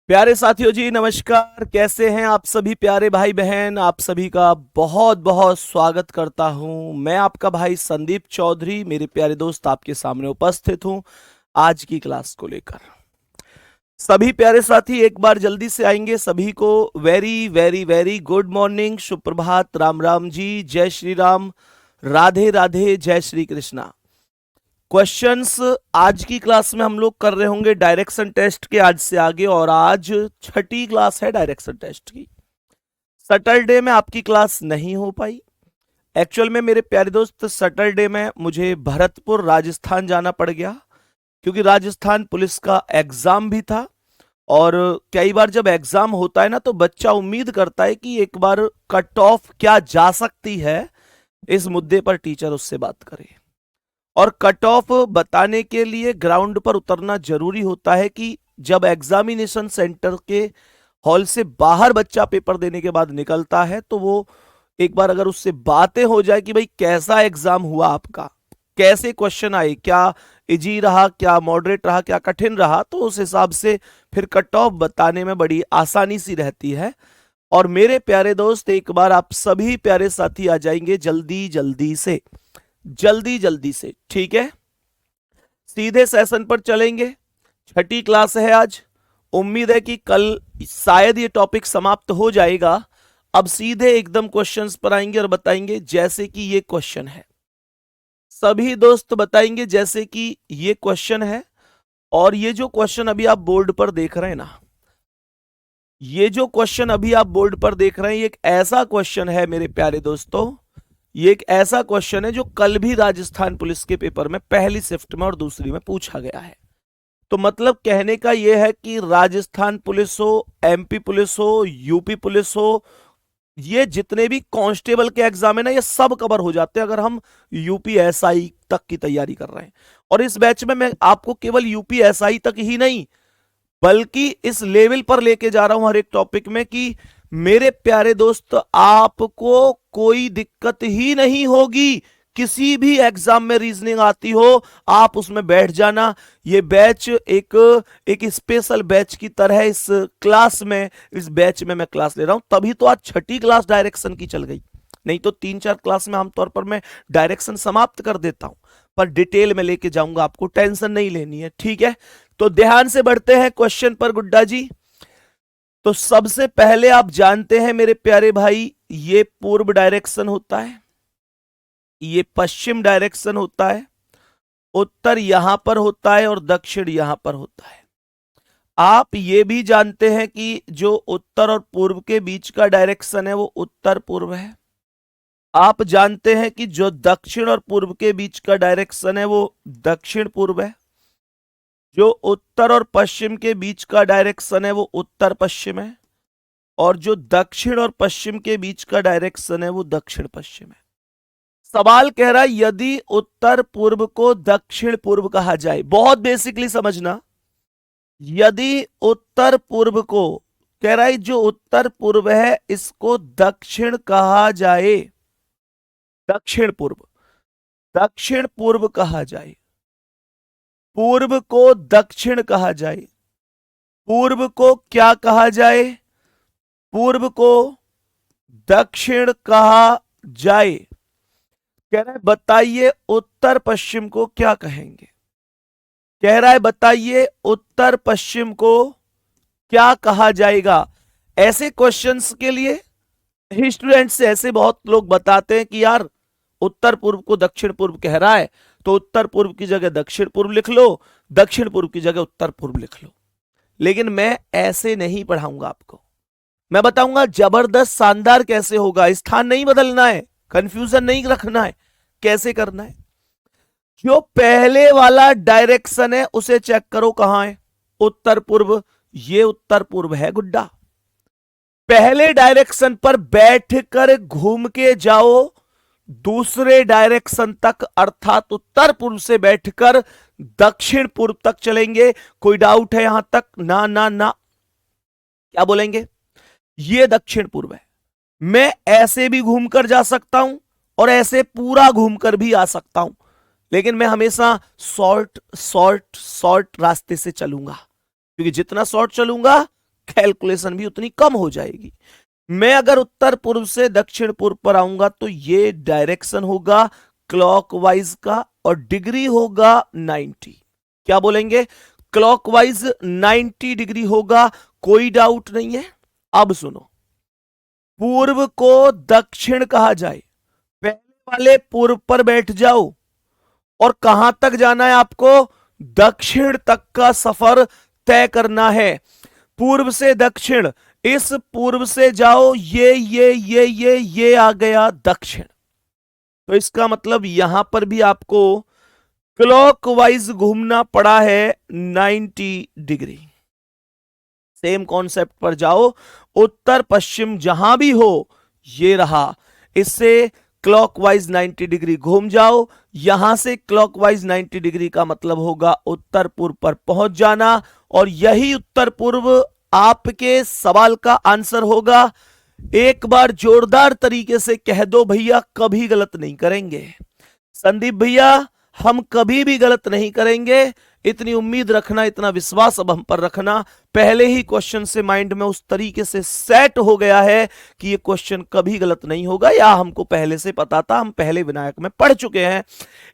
प्यारे साथियों जी नमस्कार। कैसे हैं आप सभी प्यारे भाई बहन। आप सभी का बहुत बहुत स्वागत करता हूं। मैं आपका भाई संदीप चौधरी, मेरे प्यारे दोस्त आपके सामने उपस्थित हूं आज की क्लास को लेकर। सभी प्यारे साथी एक बार जल्दी से आएंगे। सभी को very very very good morning, सुप्रभात, राम राम जी, जय श्री राम, राधे राधे, जय श्री कृष्णा। क्वेश्चंस आज की क्लास में हम लोग कर रहे होंगे डायरेक्शन टेस्ट के आज से आगे, और आज छठी क्लास है डायरेक्शन टेस्ट की। सैटरडे में आपकी क्लास नहीं हो पाई। एक्चुअल में मेरे प्यारे दोस्त सैटरडे में मुझे भरतपुर राजस्थान जाना पड़ गया, क्योंकि राजस्थान पुलिस का एग्जाम भी था। और कई बार जब एग्जाम होता है ना, तो बच्चा उम्मीद करता है कि एक बार कट ऑफ क्या जा सकती है, इस मुद्दे पर टीचर उससे बात करे। और कट ऑफ बताने के लिए ग्राउंड पर उतरना जरूरी होता है कि जब एग्जामिनेशन सेंटर के हॉल से बाहर बच्चा पेपर देने के बाद निकलता है, तो वो एक बार अगर उससे बातें हो जाए कि भाई कैसा एग्जाम हुआ आपका, कैसे क्वेश्चन आए, क्या इजी रहा, क्या मॉडरेट रहा, क्या कठिन रहा, तो उस हिसाब से फिर कट ऑफ बताने में बड़ी आसानी सी रहती है। और मेरे प्यारे दोस्त एक बार आप सभी प्यारे साथी आ जाएंगे जल्दी जल्दी से, जल्दी जल्दी से, ठीक है। सीधे सेशन पर चलेंगे। छठी क्लास है आज। उम्मीद है कि कल शायद ये टॉपिक समाप्त हो जाएगा। अब सीधे एकदम क्वेश्चंस पर आएंगे और बताएंगे जैसे कि ये क्वेश्चन है। सभी दोस्त बताएंगे जैसे कि ये क्वेश्चन है। और ये जो क्वेश्चन अभी आप बोर्ड पर देख रहे हैं ना, ये जो क्वेश्चन अभी आप बोर्ड पर देख रहे हैं, ये एक ऐसा क्वेश्चन है मेरे प्यारे दोस्तों, ये एक ऐसा क्वेश्चन है जो कल भी राजस्थान पुलिस के पेपर में पहली शिफ्ट में और दूसरी में पूछा गया है। तो मतलब कहने का यह है कि राजस्थान पुलिस हो, एमपी पुलिस हो, यूपी पुलिस हो, ये जितने भी कांस्टेबल के एग्जाम है ना, ये सब कवर हो जाते हैं अगर हम यूपी एसआई तक की तैयारी कर रहे हैं। और इस बैच में मैं आपको केवल यूपी एसआई तक ही नहीं, बल्कि इस लेवल पर लेके जा रहा हूं हर एक टॉपिक में कि मेरे प्यारे दोस्त आपको कोई दिक्कत ही नहीं होगी। किसी भी एग्जाम में रीजनिंग आती हो, आप उसमें बैठ जाना। ये बैच एक स्पेशल बैच की तरह इस क्लास में, इस बैच में मैं क्लास ले रहा हूं। तभी तो आज छठी क्लास डायरेक्शन की चल गई, नहीं तो 3-4 क्लास में आमतौर पर मैं डायरेक्शन समाप्त कर देता हूं, पर डिटेल में लेके जाऊंगा, आपको टेंशन नहीं लेनी है, ठीक है। तो ध्यान से बढ़ते हैं क्वेश्चन पर गुड्डा जी। तो सबसे पहले आप जानते हैं मेरे प्यारे भाई, ये पूर्व डायरेक्शन होता है, ये पश्चिम डायरेक्शन होता है, उत्तर यहां पर होता है और दक्षिण यहां पर होता है। आप ये भी जानते हैं कि जो उत्तर और पूर्व के बीच का डायरेक्शन है वो उत्तर पूर्व है। आप जानते हैं कि जो दक्षिण और पूर्व के बीच का डायरेक्शन है वो दक्षिण पूर्व है। जो उत्तर और पश्चिम के बीच का डायरेक्शन है वो उत्तर पश्चिम है। और जो दक्षिण और पश्चिम के बीच का डायरेक्शन है वो दक्षिण पश्चिम है। सवाल कह रहा है यदि उत्तर पूर्व को दक्षिण पूर्व कहा जाए, बहुत बेसिकली समझना, यदि उत्तर पूर्व को, कह रहा है जो उत्तर पूर्व है इसको दक्षिण कहा जाए, दक्षिण पूर्व, दक्षिण पूर्व कहा जाए, पूर्व को दक्षिण कहा जाए, पूर्व को क्या कहा जाए, पूर्व को दक्षिण कहा जाए। कह रहा है बताइए उत्तर पश्चिम को क्या कहेंगे। कह रहा है बताइए उत्तर पश्चिम को क्या कहा जाएगा। ऐसे क्वेश्चंस के लिए स्टूडेंट्स ऐसे बहुत लोग बताते हैं कि यार उत्तर पूर्व को दक्षिण पूर्व कह रहा है, तो उत्तर पूर्व की जगह दक्षिण पूर्व लिख लो, दक्षिण पूर्व की जगह उत्तर पूर्व लिख लो। लेकिन मैं ऐसे नहीं पढ़ाऊंगा आपको। मैं बताऊंगा जबरदस्त शानदार कैसे होगा। स्थान नहीं बदलना है, कंफ्यूजन नहीं रखना है, कैसे करना है। जो पहले वाला डायरेक्शन है उसे चेक करो कहां है, उत्तर पूर्व। ये उत्तर पूर्व है गुड्डा। पहले डायरेक्शन पर बैठकर घूम के जाओ दूसरे डायरेक्शन तक, अर्थात उत्तर पूर्व से बैठकर दक्षिण पूर्व तक चलेंगे। कोई डाउट है यहां तक? ना ना ना। क्या बोलेंगे? ये दक्षिण पूर्व है। मैं ऐसे भी घूमकर जा सकता हूं और ऐसे पूरा घूमकर भी आ सकता हूं, लेकिन मैं हमेशा शॉर्ट शॉर्ट शॉर्ट रास्ते से चलूंगा, क्योंकि जितना शॉर्ट चलूंगा कैलकुलेशन भी उतनी कम हो जाएगी। मैं अगर उत्तर पूर्व से दक्षिण पूर्व पर आऊंगा तो ये डायरेक्शन होगा क्लॉकवाइज का और डिग्री होगा 90। क्या बोलेंगे? क्लॉकवाइज 90 डिग्री होगा, कोई डाउट नहीं है। अब सुनो, पूर्व को दक्षिण कहा जाए, पहले वाले पूर्व पर बैठ जाओ और कहां तक जाना है आपको? दक्षिण तक का सफर तय करना है। पूर्व से दक्षिण, इस पूर्व से जाओ, ये आ गया दक्षिण। तो इसका मतलब यहां पर भी आपको क्लॉकवाइज घूमना पड़ा है 90 डिग्री। सेम कॉन्सेप्ट पर जाओ, उत्तर पश्चिम जहां भी हो, ये रहा, इससे क्लॉकवाइज 90 डिग्री घूम जाओ। यहां से क्लॉकवाइज 90 डिग्री का मतलब होगा उत्तर पूर्व पर पहुंच जाना, और यही उत्तर पूर्व आपके सवाल का आंसर होगा। एक बार जोरदार तरीके से कह दो भैया, कभी गलत नहीं करेंगे। संदीप भैया, हम कभी भी गलत नहीं करेंगे, इतनी उम्मीद रखना, इतना विश्वास अब हम पर रखना। पहले ही क्वेश्चन से माइंड में उस तरीके से सेट हो गया है कि ये क्वेश्चन कभी गलत नहीं होगा, या हमको पहले से पता था, हम पहले विनायक में पढ़ चुके हैं।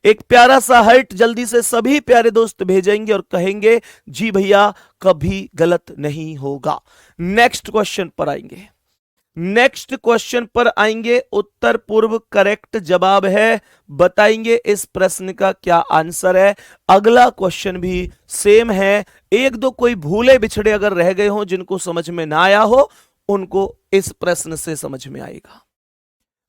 एक प्यारा सा हर्ट जल्दी से सभी प्यारे दोस्त भेजेंगे और कहेंगे जी भैया कभी गलत नहीं होगा। नेक्स्ट क्वेश्चन पर आएंगे। नेक्स्ट क्वेश्चन पर आएंगे, उत्तर पूर्व करेक्ट जवाब है, बताएंगे इस प्रश्न का क्या आंसर है। अगला क्वेश्चन भी सेम है, एक दो कोई भूले बिछड़े अगर रह गए हो, जिनको समझ में ना आया हो, उनको इस प्रश्न से समझ में आएगा।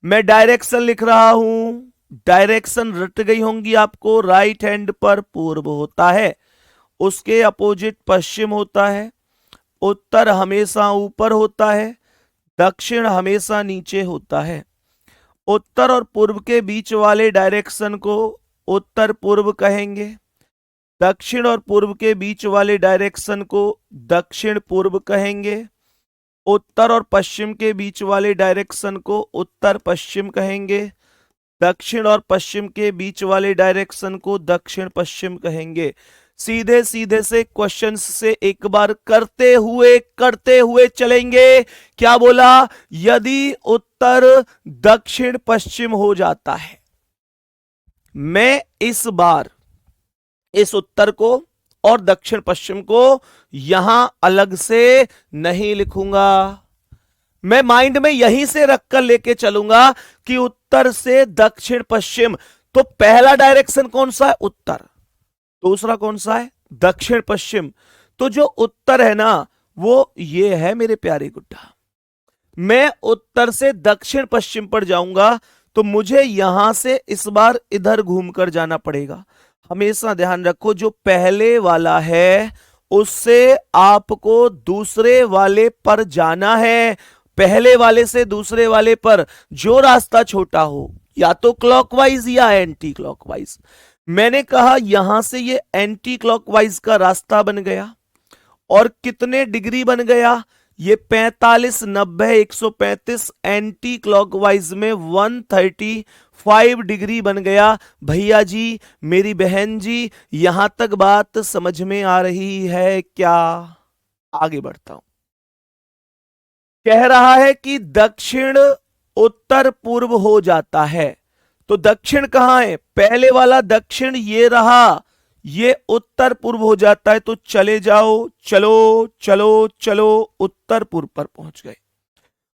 मैं डायरेक्शन लिख रहा हूं, डायरेक्शन रट गई होंगी आपको। राइट हैंड पर पूर्व होता है, उसके अपोजिट पश्चिम होता है, उत्तर हमेशा ऊपर होता है, दक्षिण हमेशा नीचे होता है। उत्तर और पूर्व के बीच वाले डायरेक्शन को उत्तर पूर्व कहेंगे, दक्षिण और पूर्व के बीच वाले डायरेक्शन को दक्षिण पूर्व कहेंगे, उत्तर और पश्चिम के बीच वाले डायरेक्शन को उत्तर पश्चिम कहेंगे, दक्षिण और पश्चिम के बीच वाले डायरेक्शन को दक्षिण पश्चिम कहेंगे। सीधे सीधे से क्वेश्चंस से एक बार करते हुए चलेंगे। क्या बोला? यदि उत्तर दक्षिण पश्चिम हो जाता है, मैं इस बार इस उत्तर को और दक्षिण पश्चिम को यहां अलग से नहीं लिखूंगा, मैं माइंड में यहीं से रखकर लेके चलूंगा कि उत्तर से दक्षिण पश्चिम। तो पहला डायरेक्शन कौन सा है? उत्तर। दूसरा कौन सा है? दक्षिण पश्चिम। तो जो उत्तर है ना, वो ये है मेरे प्यारे गुड्डा। मैं उत्तर से दक्षिण पश्चिम पर जाऊंगा तो मुझे यहां से इस बार इधर घूमकर जाना पड़ेगा। हमेशा ध्यान रखो, जो पहले वाला है उससे आपको दूसरे वाले पर जाना है। पहले वाले से दूसरे वाले पर जो रास्ता छोटा हो, या तो क्लॉकवाइज या एंटी क्लॉकवाइज। मैंने कहा यहां से ये एंटी क्लॉकवाइज का रास्ता बन गया, और कितने डिग्री बन गया? ये 45, 90, 135। एंटी क्लॉकवाइज में 135 डिग्री बन गया। भैया जी, मेरी बहन जी, यहां तक बात समझ में आ रही है क्या? आगे बढ़ता हूं। कह रहा है कि दक्षिण उत्तर पूर्व हो जाता है, तो दक्षिण कहां है? पहले वाला दक्षिण ये रहा, ये उत्तर पूर्व हो जाता है। तो चले जाओ, चलो चलो चलो, उत्तर पूर्व पर पहुंच गए।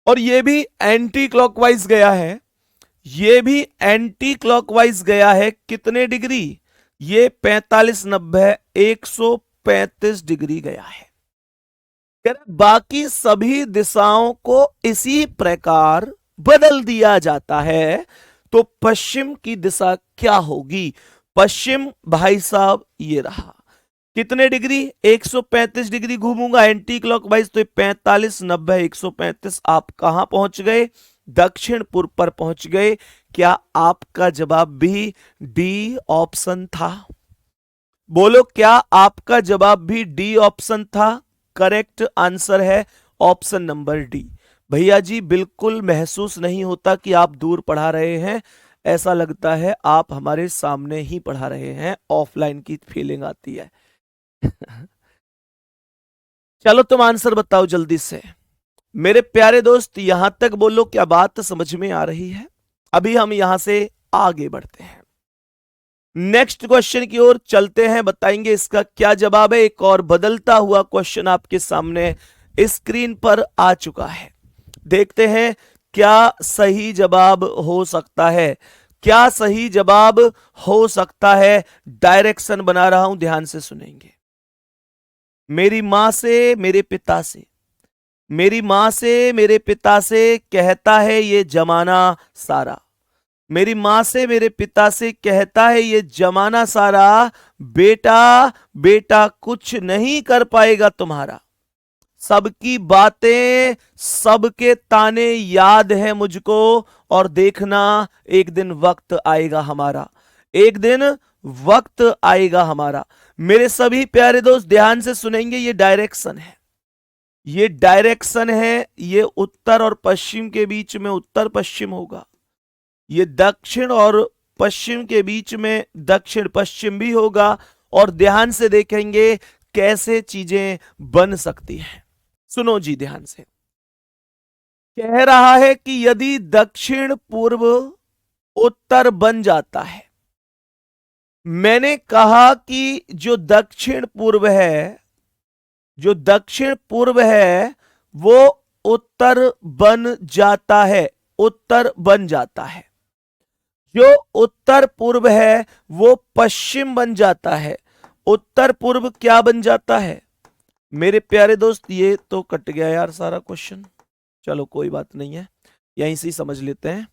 और ये भी एंटी क्लॉकवाइज गया है, ये भी एंटी क्लॉकवाइज गया है। कितने डिग्री? ये 45, 90, 135 डिग्री गया है। बाकी सभी दिशाओं को इसी प्रकार बदल दिया जाता है। तो पश्चिम की दिशा क्या होगी? पश्चिम भाई साहब ये रहा। कितने डिग्री? 135 डिग्री घूमूंगा एंटी क्लॉकवाइज, तो 45, 90, 135। आप कहां पहुंच गए? दक्षिण पूर्व पर पहुंच गए। क्या आपका जवाब भी डी ऑप्शन था? बोलो, क्या आपका जवाब भी डी ऑप्शन था? करेक्ट आंसर है ऑप्शन नंबर डी। भैया जी, बिल्कुल महसूस नहीं होता कि आप दूर पढ़ा रहे हैं, ऐसा लगता है आप हमारे सामने ही पढ़ा रहे हैं, ऑफलाइन की फीलिंग आती है। चलो तुम आंसर बताओ जल्दी से। मेरे प्यारे दोस्त यहां तक बोलो, क्या बात समझ में आ रही है? अभी हम यहां से आगे बढ़ते हैं, नेक्स्ट क्वेश्चन की ओर चलते हैं, बताएंगे इसका क्या जवाब है। एक और बदलता हुआ क्वेश्चन आपके सामने स्क्रीन पर आ चुका है, देखते हैं क्या सही जवाब हो सकता है, क्या सही जवाब हो सकता है। डायरेक्शन बना रहा हूं, ध्यान से सुनेंगे। मेरी मां से मेरे पिता से, मेरी मां से मेरे पिता से कहता है ये जमाना सारा, मेरी मां से मेरे पिता से कहता है ये जमाना सारा, बेटा बेटा कुछ नहीं कर पाएगा तुम्हारा। सबकी बातें सबके ताने याद है मुझको, और देखना एक दिन वक्त आएगा हमारा, एक दिन वक्त आएगा हमारा। मेरे सभी प्यारे दोस्त ध्यान से सुनेंगे, ये डायरेक्शन है, ये डायरेक्शन है। ये उत्तर और पश्चिम के बीच में उत्तर पश्चिम होगा, ये दक्षिण और पश्चिम के बीच में दक्षिण पश्चिम भी होगा, और ध्यान से देखेंगे कैसे चीजें बन सकती हैं। सुनो जी ध्यान से, कह रहा है कि यदि दक्षिण पूर्व उत्तर बन जाता है, मैंने कहा कि जो दक्षिण पूर्व है, जो दक्षिण पूर्व है वो उत्तर बन जाता है, उत्तर बन जाता है। जो उत्तर पूर्व है वो पश्चिम बन जाता है, उत्तर पूर्व क्या बन जाता है? मेरे प्यारे दोस्त ये तो कट गया यार सारा क्वेश्चन, चलो कोई बात नहीं है, यहीं से समझ लेते हैं।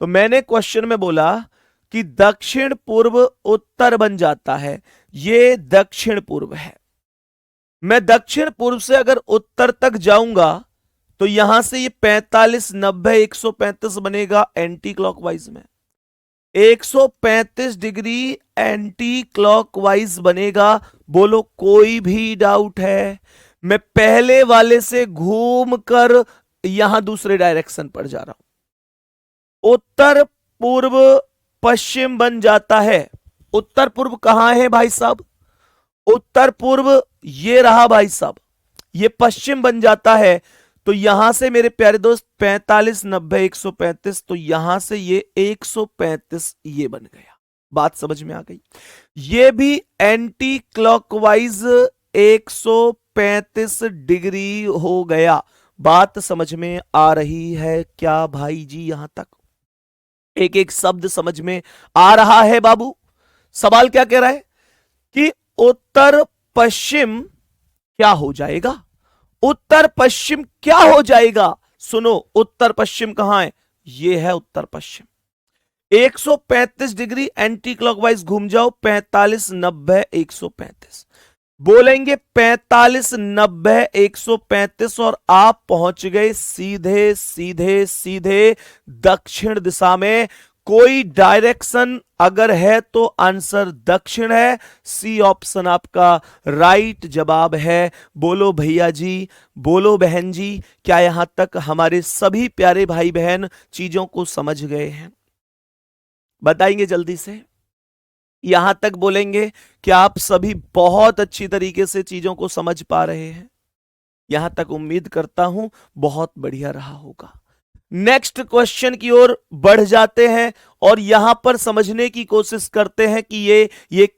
तो मैंने क्वेश्चन में बोला कि दक्षिण पूर्व उत्तर बन जाता है, ये दक्षिण पूर्व है। मैं दक्षिण पूर्व से अगर उत्तर तक जाऊंगा तो यहां से ये 45 90 135 बनेगा एंटी क्लॉकवाइज में, 135 डिग्री एंटी क्लॉकवाइज बनेगा। बोलो कोई भी डाउट है? मैं पहले वाले से घूम कर यहां दूसरे डायरेक्शन पर जा रहा हूं। उत्तर पूर्व पश्चिम बन जाता है। उत्तर पूर्व कहां है भाई साहब? उत्तर पूर्व ये रहा भाई साहब, ये पश्चिम बन जाता है। तो यहां से मेरे प्यारे दोस्त 45 90 135, तो यहां से ये 135 ये बन गया। बात समझ में आ गई? ये भी एंटी क्लॉकवाइज 135 डिग्री हो गया। बात समझ में आ रही है क्या भाई जी? यहां तक एक एक शब्द समझ में आ रहा है बाबू? सवाल क्या कह रहा है कि उत्तर पश्चिम क्या हो जाएगा? उत्तर पश्चिम क्या हो जाएगा? सुनो, उत्तर पश्चिम कहां है? ये है उत्तर पश्चिम। 135 डिग्री एंटी क्लॉकवाइज घूम जाओ, 45 90 135 बोलेंगे, 45 90 135, और आप पहुंच गए सीधे सीधे सीधे दक्षिण दिशा में। कोई डायरेक्शन अगर है तो आंसर दक्षिण है, सी ऑप्शन आपका राइट जवाब है। बोलो भैया जी, बोलो बहन जी, क्या यहां तक हमारे सभी प्यारे भाई बहन चीजों को समझ गए हैं? बताएंगे जल्दी से। यहां तक बोलेंगे कि आप सभी बहुत अच्छी तरीके से चीजों को समझ पा रहे हैं। यहां तक उम्मीद करता हूं बहुत बढ़िया रहा होगा। नेक्स्ट क्वेश्चन की ओर बढ़ जाते हैं और यहां पर समझने की कोशिश करते हैं कि ये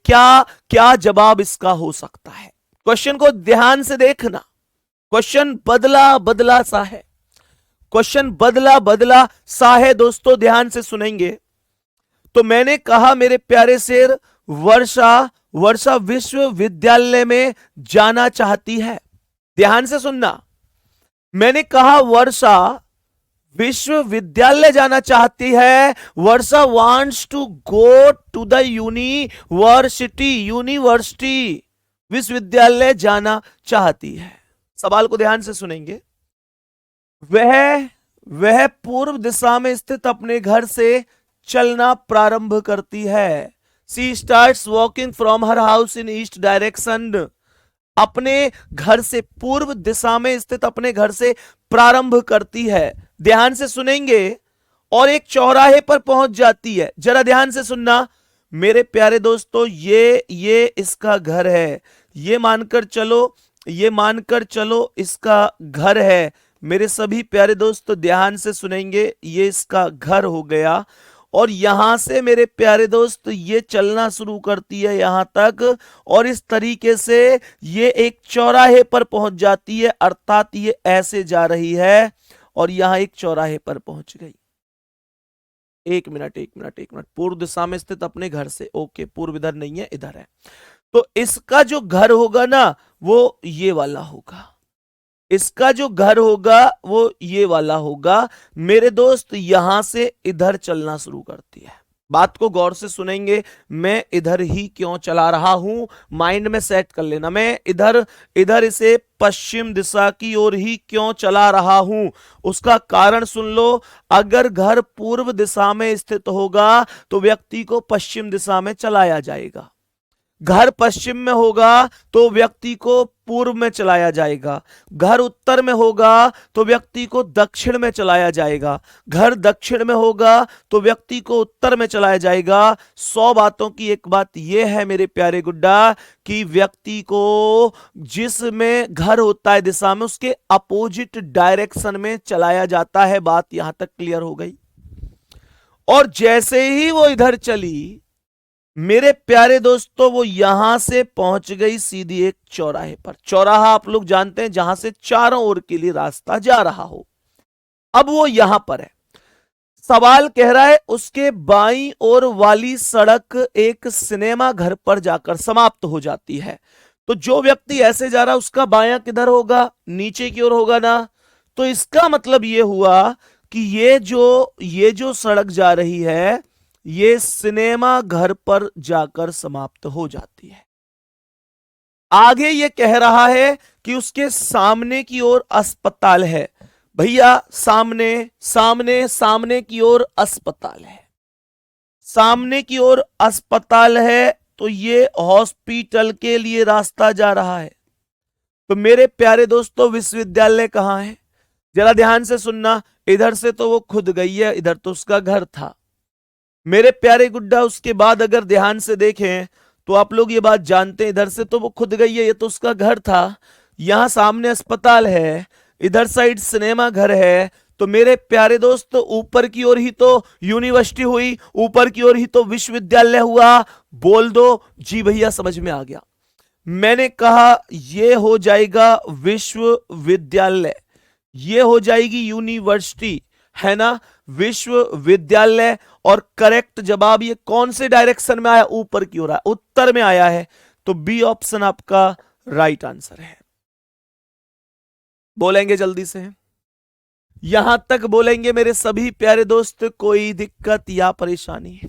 क्या क्या जवाब इसका हो सकता है। क्वेश्चन को ध्यान से देखना, क्वेश्चन बदला बदला सा है, क्वेश्चन बदला बदला सा है दोस्तों, ध्यान से सुनेंगे। तो मैंने कहा मेरे प्यारे शेर, वर्षा विश्वविद्यालय में जाना चाहती है। ध्यान से सुनना, मैंने कहा वर्षा विश्वविद्यालय जाना चाहती है। Varsha wants to go to the university, विश्वविद्यालय जाना चाहती है। सवाल को ध्यान से सुनेंगे। वह पूर्व दिशा में स्थित अपने घर से चलना प्रारंभ करती है। She starts walking from her house in east direction. अपने घर से, पूर्व दिशा में स्थित अपने घर से प्रारंभ करती है। ध्यान से सुनेंगे, और एक चौराहे पर पहुंच जाती है। जरा ध्यान से सुनना मेरे प्यारे दोस्तों, ये इसका घर है। ये मानकर चलो ये मानकर चलो इसका घर है। मेरे सभी प्यारे दोस्त ध्यान से सुनेंगे, ये इसका घर हो गया और यहां से मेरे प्यारे दोस्त ये चलना शुरू करती है यहां तक और इस तरीके से ये एक चौराहे पर पहुंच जाती है, अर्थात ये ऐसे जा रही है और यहां एक चौराहे पर पहुंच गई। एक मिनट एक मिनट एक मिनट, पूर्व दिशा में स्थित अपने घर से, ओके पूर्व इधर नहीं है इधर है, तो इसका जो घर होगा ना वो ये वाला होगा, इसका जो घर होगा वो ये वाला होगा। मेरे दोस्त यहां से इधर चलना शुरू करती है। बात को गौर से सुनेंगे, मैं इधर ही क्यों चला रहा हूं, माइंड में सेट कर लेना, मैं इधर इधर इसे पश्चिम दिशा की ओर ही क्यों चला रहा हूं, उसका कारण सुन लो। अगर घर पूर्व दिशा में स्थित होगा तो व्यक्ति को पश्चिम दिशा में चलाया जाएगा, घर पश्चिम में होगा तो व्यक्ति को पूर्व में चलाया जाएगा, घर उत्तर में होगा तो व्यक्ति को दक्षिण में चलाया जाएगा, घर दक्षिण में होगा तो व्यक्ति को उत्तर में चलाया जाएगा। 100 बातों की एक बात यह है मेरे प्यारे गुड्डा कि व्यक्ति को जिसमें घर होता है दिशा में उसके अपोजिट डायरेक्शन में चलाया जाता है। बात यहां तक क्लियर हो गई। और जैसे ही वो इधर चली मेरे प्यारे दोस्तों वो यहां से पहुंच गई सीधी एक चौराहे पर। चौराहा आप लोग जानते हैं जहां से चारों ओर के लिए रास्ता जा रहा हो। अब वो यहां पर है, सवाल कह रहा है उसके बाईं ओर वाली सड़क एक सिनेमा घर पर जाकर समाप्त हो जाती है। तो जो व्यक्ति ऐसे जा रहा है उसका बायां किधर होगा, नीचे की ओर होगा ना। तो इसका मतलब यह हुआ कि ये जो सड़क जा रही है ये सिनेमा घर पर जाकर समाप्त हो जाती है। आगे ये कह रहा है कि उसके सामने की ओर अस्पताल है। भैया सामने सामने सामने की ओर अस्पताल है, सामने की ओर अस्पताल है तो ये हॉस्पिटल के लिए रास्ता जा रहा है। तो मेरे प्यारे दोस्तों विश्वविद्यालय कहां है, जरा ध्यान से सुनना। इधर से तो वो खुद गई है, इधर तो उसका घर था। मेरे प्यारे गुड्डा उसके बाद अगर ध्यान से देखें तो आप लोग ये बात जानते हैं, इधर से तो वो खुद गई है, ये तो उसका घर था। यहां सामने अस्पताल है, इधर साइड सिनेमा घर है। तो मेरे प्यारे दोस्त ऊपर की ओर ही तो यूनिवर्सिटी हुई, ऊपर की ओर ही तो विश्वविद्यालय हुआ। बोल दो जी भैया, समझ में आ गया। मैंने कहा ये हो जाएगा विश्वविद्यालय, ये हो जाएगी यूनिवर्सिटी, है ना, विश्वविद्यालय। और करेक्ट जवाब ये कौन से डायरेक्शन में आया, ऊपर की ओर आया, उत्तर में आया है। तो बी ऑप्शन आपका राइट आंसर है। बोलेंगे जल्दी से, यहां तक बोलेंगे मेरे सभी प्यारे दोस्त, कोई दिक्कत या परेशानी?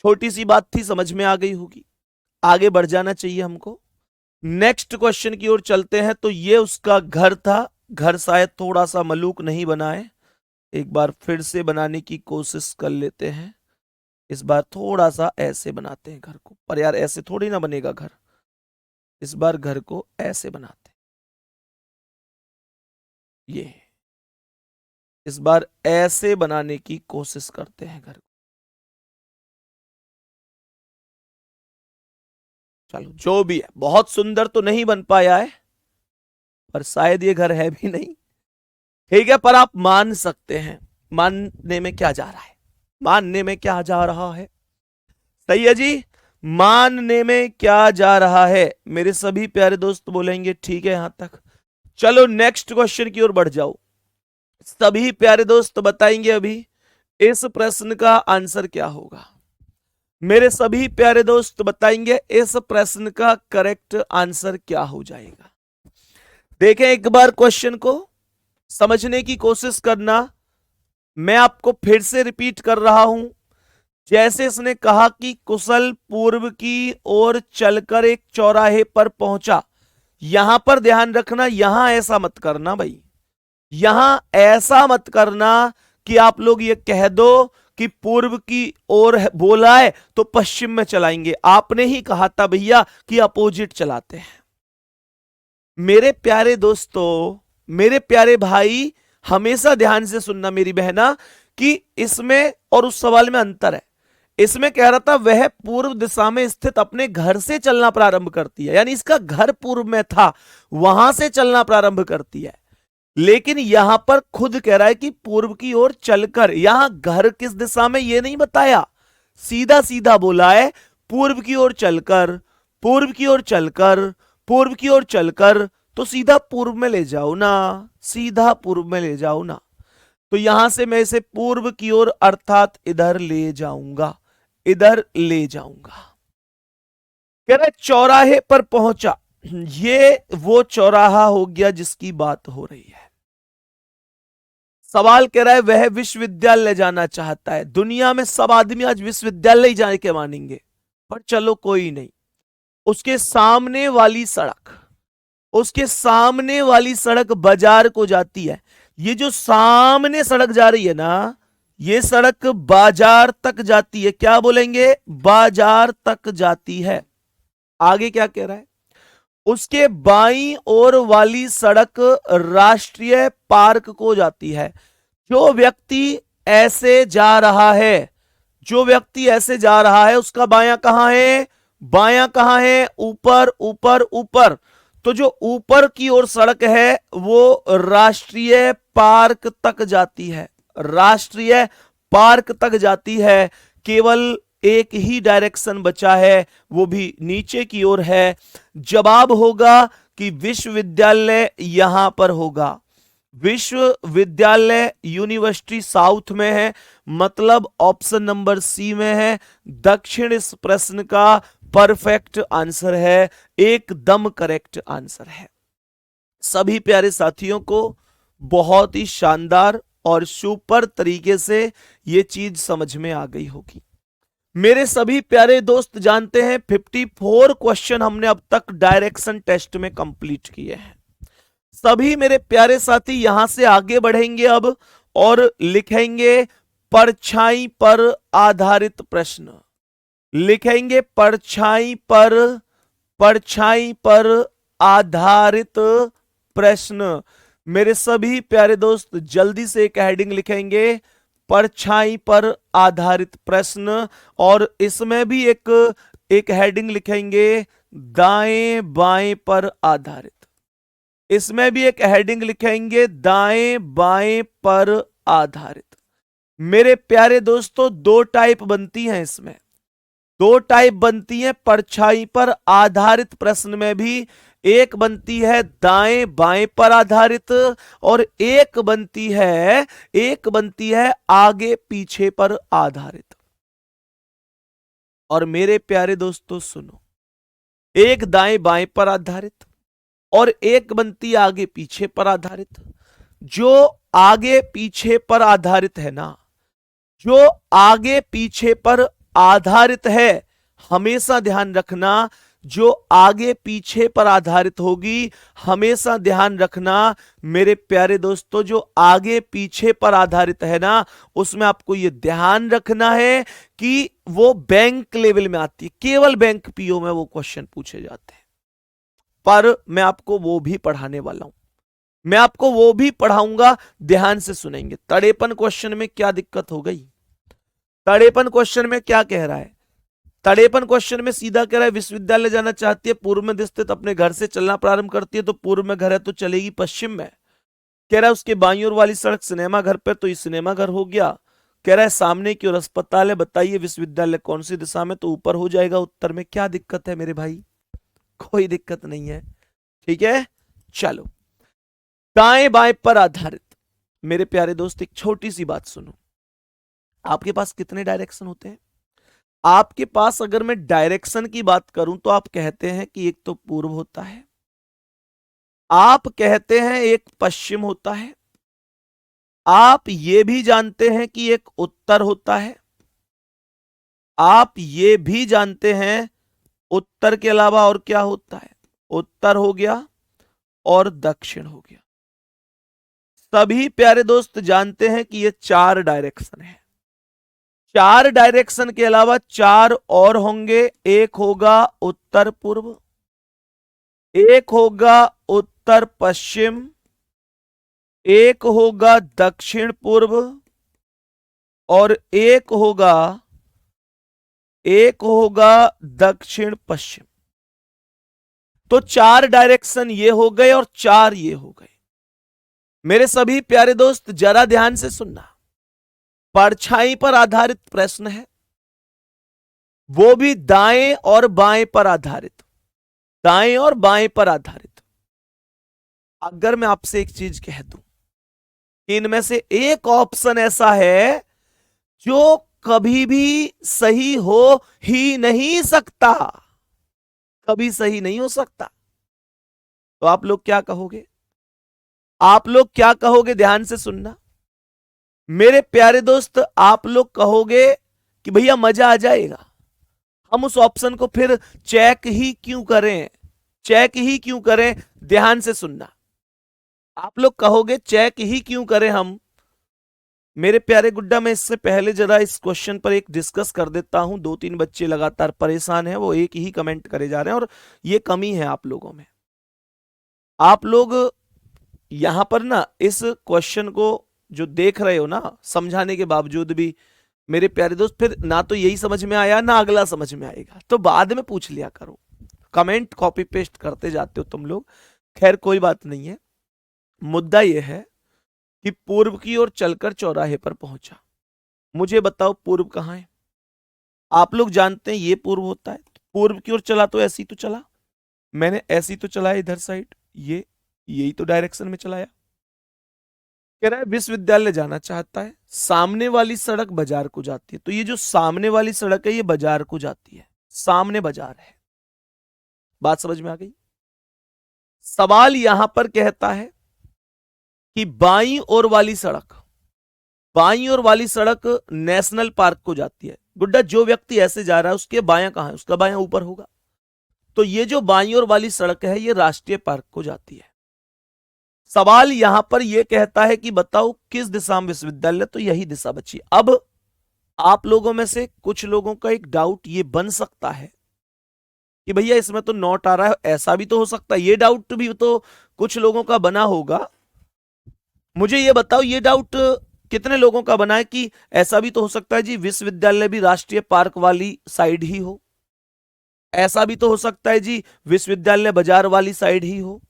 छोटी सी बात थी, समझ में आ गई होगी, आगे बढ़ जाना चाहिए हमको। नेक्स्ट क्वेश्चन की ओर चलते हैं। तो ये उसका घर था, घर शायद थोड़ा सा मलूक नहीं बना है, एक बार फिर से बनाने की कोशिश कर लेते हैं। इस बार थोड़ा सा ऐसे बनाते हैं घर को, पर यार ऐसे थोड़ी ना बनेगा घर, इस बार घर को ऐसे बनाते हैं। ये इस बार ऐसे बनाने की कोशिश करते हैं घर को। चलो जो भी है, बहुत सुंदर तो नहीं बन पाया है, पर शायद ये घर है भी नहीं, ठीक है, पर आप मान सकते हैं। मानने में क्या जा रहा है, मानने में क्या जा रहा है, सही है जी, मानने में क्या जा रहा है। मेरे सभी प्यारे दोस्त बोलेंगे ठीक है यहां तक। चलो नेक्स्ट क्वेश्चन की ओर बढ़ जाओ। सभी प्यारे दोस्त बताएंगे अभी इस प्रश्न का आंसर क्या होगा। मेरे सभी प्यारे दोस्त बताएंगे इस प्रश्न का करेक्ट आंसर क्या हो जाएगा। देखें एक बार क्वेश्चन को समझने की कोशिश करना। मैं आपको फिर से रिपीट कर रहा हूं, जैसे इसने कहा कि कुशल पूर्व की ओर चलकर एक चौराहे पर पहुंचा, यहां पर ध्यान रखना, यहां ऐसा मत करना भाई, यहां ऐसा मत करना कि आप लोग ये कह दो कि पूर्व की ओर बोला है तो पश्चिम में चलाएंगे। आपने ही कहा था भैया कि अपोजिट चलाते हैं। मेरे प्यारे दोस्तों, मेरे प्यारे भाई, हमेशा ध्यान से सुनना मेरी बहना कि इसमें और उस सवाल में अंतर है। इसमें कह रहा था वह पूर्व दिशा में स्थित अपने घर से चलना प्रारंभ करती है, यानी इसका घर पूर्व में था, वहां से चलना प्रारंभ करती है। लेकिन यहां पर खुद कह रहा है कि पूर्व की ओर चलकर, यहां घर किस दिशा में यह नहीं बताया, सीधा सीधा बोला है पूर्व की ओर चलकर, पूर्व की ओर चलकर, पूर्व की ओर चलकर, तो सीधा पूर्व में ले जाओ ना, सीधा पूर्व में ले जाओ ना। तो यहां से मैं इसे पूर्व की ओर अर्थात इधर ले जाऊंगा, इधर ले जाऊंगा। कह रहे चौराहे पर पहुंचा, ये वो चौराहा हो गया जिसकी बात हो रही है। सवाल कह रहा है वह विश्वविद्यालय जाना चाहता है। दुनिया में सब आदमी आज विश्वविद्यालय जाने के मानेंगे, पर चलो कोई नहीं। उसके सामने वाली सड़क, उसके सामने वाली सड़क बाजार को जाती है। ये जो सामने सड़क जा रही है ना, ये सड़क बाजार तक जाती है। क्या बोलेंगे? बाजार तक जाती है। आगे क्या कह रहा है? उसके बाईं ओर वाली सड़क राष्ट्रीय पार्क को जाती है। जो व्यक्ति ऐसे जा रहा है, जो व्यक्ति ऐसे जा रहा है, उसका बायां कहां है? बायां कहां है? ऊपर, ऊपर, ऊपर। तो जो ऊपर की ओर सड़क है वो राष्ट्रीय पार्क तक जाती है, राष्ट्रीय पार्क तक जाती है। केवल एक ही डायरेक्शन बचा है, वो भी नीचे की ओर है। जवाब होगा कि विश्वविद्यालय यहां पर होगा। विश्वविद्यालय यूनिवर्सिटी साउथ में है, मतलब ऑप्शन नंबर सी में है। दक्षिण इस प्रश्न का परफेक्ट आंसर है, एकदम करेक्ट आंसर है। सभी प्यारे साथियों को बहुत ही शानदार और सुपर तरीके से यह चीज समझ में आ गई होगी। मेरे सभी प्यारे दोस्त जानते हैं 54 क्वेश्चन हमने अब तक डायरेक्शन टेस्ट में कंप्लीट किए हैं। सभी मेरे प्यारे साथी यहां से आगे बढ़ेंगे अब और लिखेंगे परछाई पर आधारित प्रश्न, लिखेंगे परछाई पर आधारित प्रश्न। मेरे सभी प्यारे दोस्त जल्दी से एक हेडिंग लिखेंगे, परछाई पर आधारित प्रश्न, और इसमें भी एक हेडिंग लिखेंगे दाएं बाएं पर आधारित। इसमें भी एक हेडिंग लिखेंगे दाएं बाएं पर आधारित। मेरे प्यारे दोस्तों दो टाइप बनती हैं, इसमें दो टाइप बनती है परछाई पर आधारित प्रश्न में भी। एक बनती है दाएं बाएं पर आधारित और एक बनती है आगे पीछे पर आधारित। और मेरे प्यारे दोस्तों सुनो, एक दाएं बाएं पर आधारित और एक बनती आगे पीछे पर आधारित। जो आगे पीछे पर आधारित है ना, जो आगे पीछे पर आधारित है, हमेशा ध्यान रखना, जो आगे पीछे पर आधारित होगी, हमेशा ध्यान रखना मेरे प्यारे दोस्तों, जो आगे पीछे पर आधारित है ना, उसमें आपको यह ध्यान रखना है कि वो बैंक लेवल में आती है। केवल बैंक पीओ में वो क्वेश्चन पूछे जाते हैं, पर मैं आपको वो भी पढ़ाने वाला हूं, मैं आपको वो भी पढ़ाऊंगा। ध्यान से सुनेंगे। तड़ेपन क्वेश्चन में क्या दिक्कत हो गई? तड़ेपन क्वेश्चन में क्या कह रहा है? तड़ेपन क्वेश्चन में सीधा कह रहा है विश्वविद्यालय जाना चाहती है, पूर्व में स्थित अपने घर से चलना प्रारंभ करती है, तो पूर्व में घर है तो चलेगी पश्चिम में। कह रहा है उसके बाईं ओर वाली सड़क सिनेमा घर पे, तो ये सिनेमा घर हो गया। कह रहा है सामने की ओर अस्पताल है, बताइए विश्वविद्यालय कौन सी दिशा में, तो ऊपर हो जाएगा उत्तर में। क्या दिक्कत है मेरे भाई? कोई दिक्कत नहीं है, ठीक है। चलो, दाएं बाएं पर आधारित। मेरे प्यारे दोस्त एक छोटी सी बात सुनो, आपके पास कितने डायरेक्शन होते हैं? आपके पास अगर मैं डायरेक्शन की बात करूं तो आप कहते हैं कि एक तो पूर्व होता है, आप कहते हैं एक पश्चिम होता है, आप ये भी जानते हैं कि एक उत्तर होता है, आप ये भी जानते हैं उत्तर के अलावा और क्या होता है। उत्तर हो गया और दक्षिण हो गया। सभी प्यारे दोस्त जानते हैं कि ये 4 डायरेक्शन है। 4 डायरेक्शन के अलावा 4 और होंगे। एक होगा उत्तर पूर्व, एक होगा उत्तर पश्चिम, एक होगा दक्षिण पूर्व और एक होगा एक होगा दक्षिण पश्चिम। तो 4 डायरेक्शन ये हो गए और 4 ये हो गए। मेरे सभी प्यारे दोस्त जरा ध्यान से सुनना, परछाई पर आधारित प्रश्न है, वो भी दाएं और बाएं पर आधारित, दाएं और बाएं पर आधारित। अगर मैं आपसे एक चीज कह दूं, इनमें से एक ऑप्शन ऐसा है जो कभी भी सही हो ही नहीं सकता, कभी सही नहीं हो सकता, तो आप लोग क्या कहोगे? आप लोग क्या कहोगे? ध्यान से सुनना मेरे प्यारे दोस्त। आप लोग कहोगे कि भैया मजा आ जाएगा, हम उस ऑप्शन को फिर चेक ही क्यों करें, चेक ही क्यों करें। ध्यान से सुनना, आप लोग कहोगे चेक ही क्यों करें हम। मेरे प्यारे गुड्डा, मैं इससे पहले जरा इस क्वेश्चन पर एक डिस्कस कर देता हूं। 2-3 बच्चे लगातार परेशान हैं, वो एक ही कमेंट करे जा रहे हैं और ये कमी है आप लोगों में। आप लोग यहां पर ना इस क्वेश्चन को जो देख रहे हो ना, समझाने के बावजूद भी मेरे प्यारे दोस्त फिर ना तो यही समझ में आया ना अगला समझ में आएगा, तो बाद में पूछ लिया करो। कमेंट कॉपी पेस्ट करते जाते हो तुम लोग, खैर कोई बात नहीं है। मुद्दा यह है कि पूर्व की ओर चलकर चौराहे पर पहुंचा। मुझे बताओ पूर्व कहां है? आप लोग जानते हैं ये पूर्व होता है। पूर्व की ओर चला तो ऐसी तो चला, मैंने ऐसी तो चलाया इधर साइड, ये यही तो डायरेक्शन में चलाया। कह रहा है विश्वविद्यालय जाना चाहता है, सामने वाली सड़क बाजार को जाती है। तो ये जो सामने वाली सड़क है ये बाजार को जाती है, सामने बाजार है। बात समझ में आ गई? सवाल यहां पर कहता है कि बाईं ओर वाली सड़क, बाईं ओर वाली सड़क नेशनल पार्क को जाती है। गुड्डा, जो व्यक्ति ऐसे जा रहा है उसके बायां कहां है? उसका बायां ऊपर होगा। तो ये जो बाईं ओर वाली सड़क है ये राष्ट्रीय पार्क को जाती है। सवाल यहां पर यह कहता है कि बताओ किस दिशा में विश्वविद्यालय, तो यही दिशा बची। अब आप लोगों में से कुछ लोगों का एक डाउट ये बन सकता है कि भैया इसमें तो नोट आ रहा है, ऐसा भी तो हो सकता है। ये डाउट भी तो कुछ लोगों का बना होगा। मुझे ये बताओ ये डाउट कितने लोगों का बना है कि ऐसा भी तो हो सकता है जी विश्वविद्यालय भी राष्ट्रीय पार्क वाली साइड ही हो, ऐसा भी तो हो सकता है जी विश्वविद्यालय बाजार वाली साइड ही हो।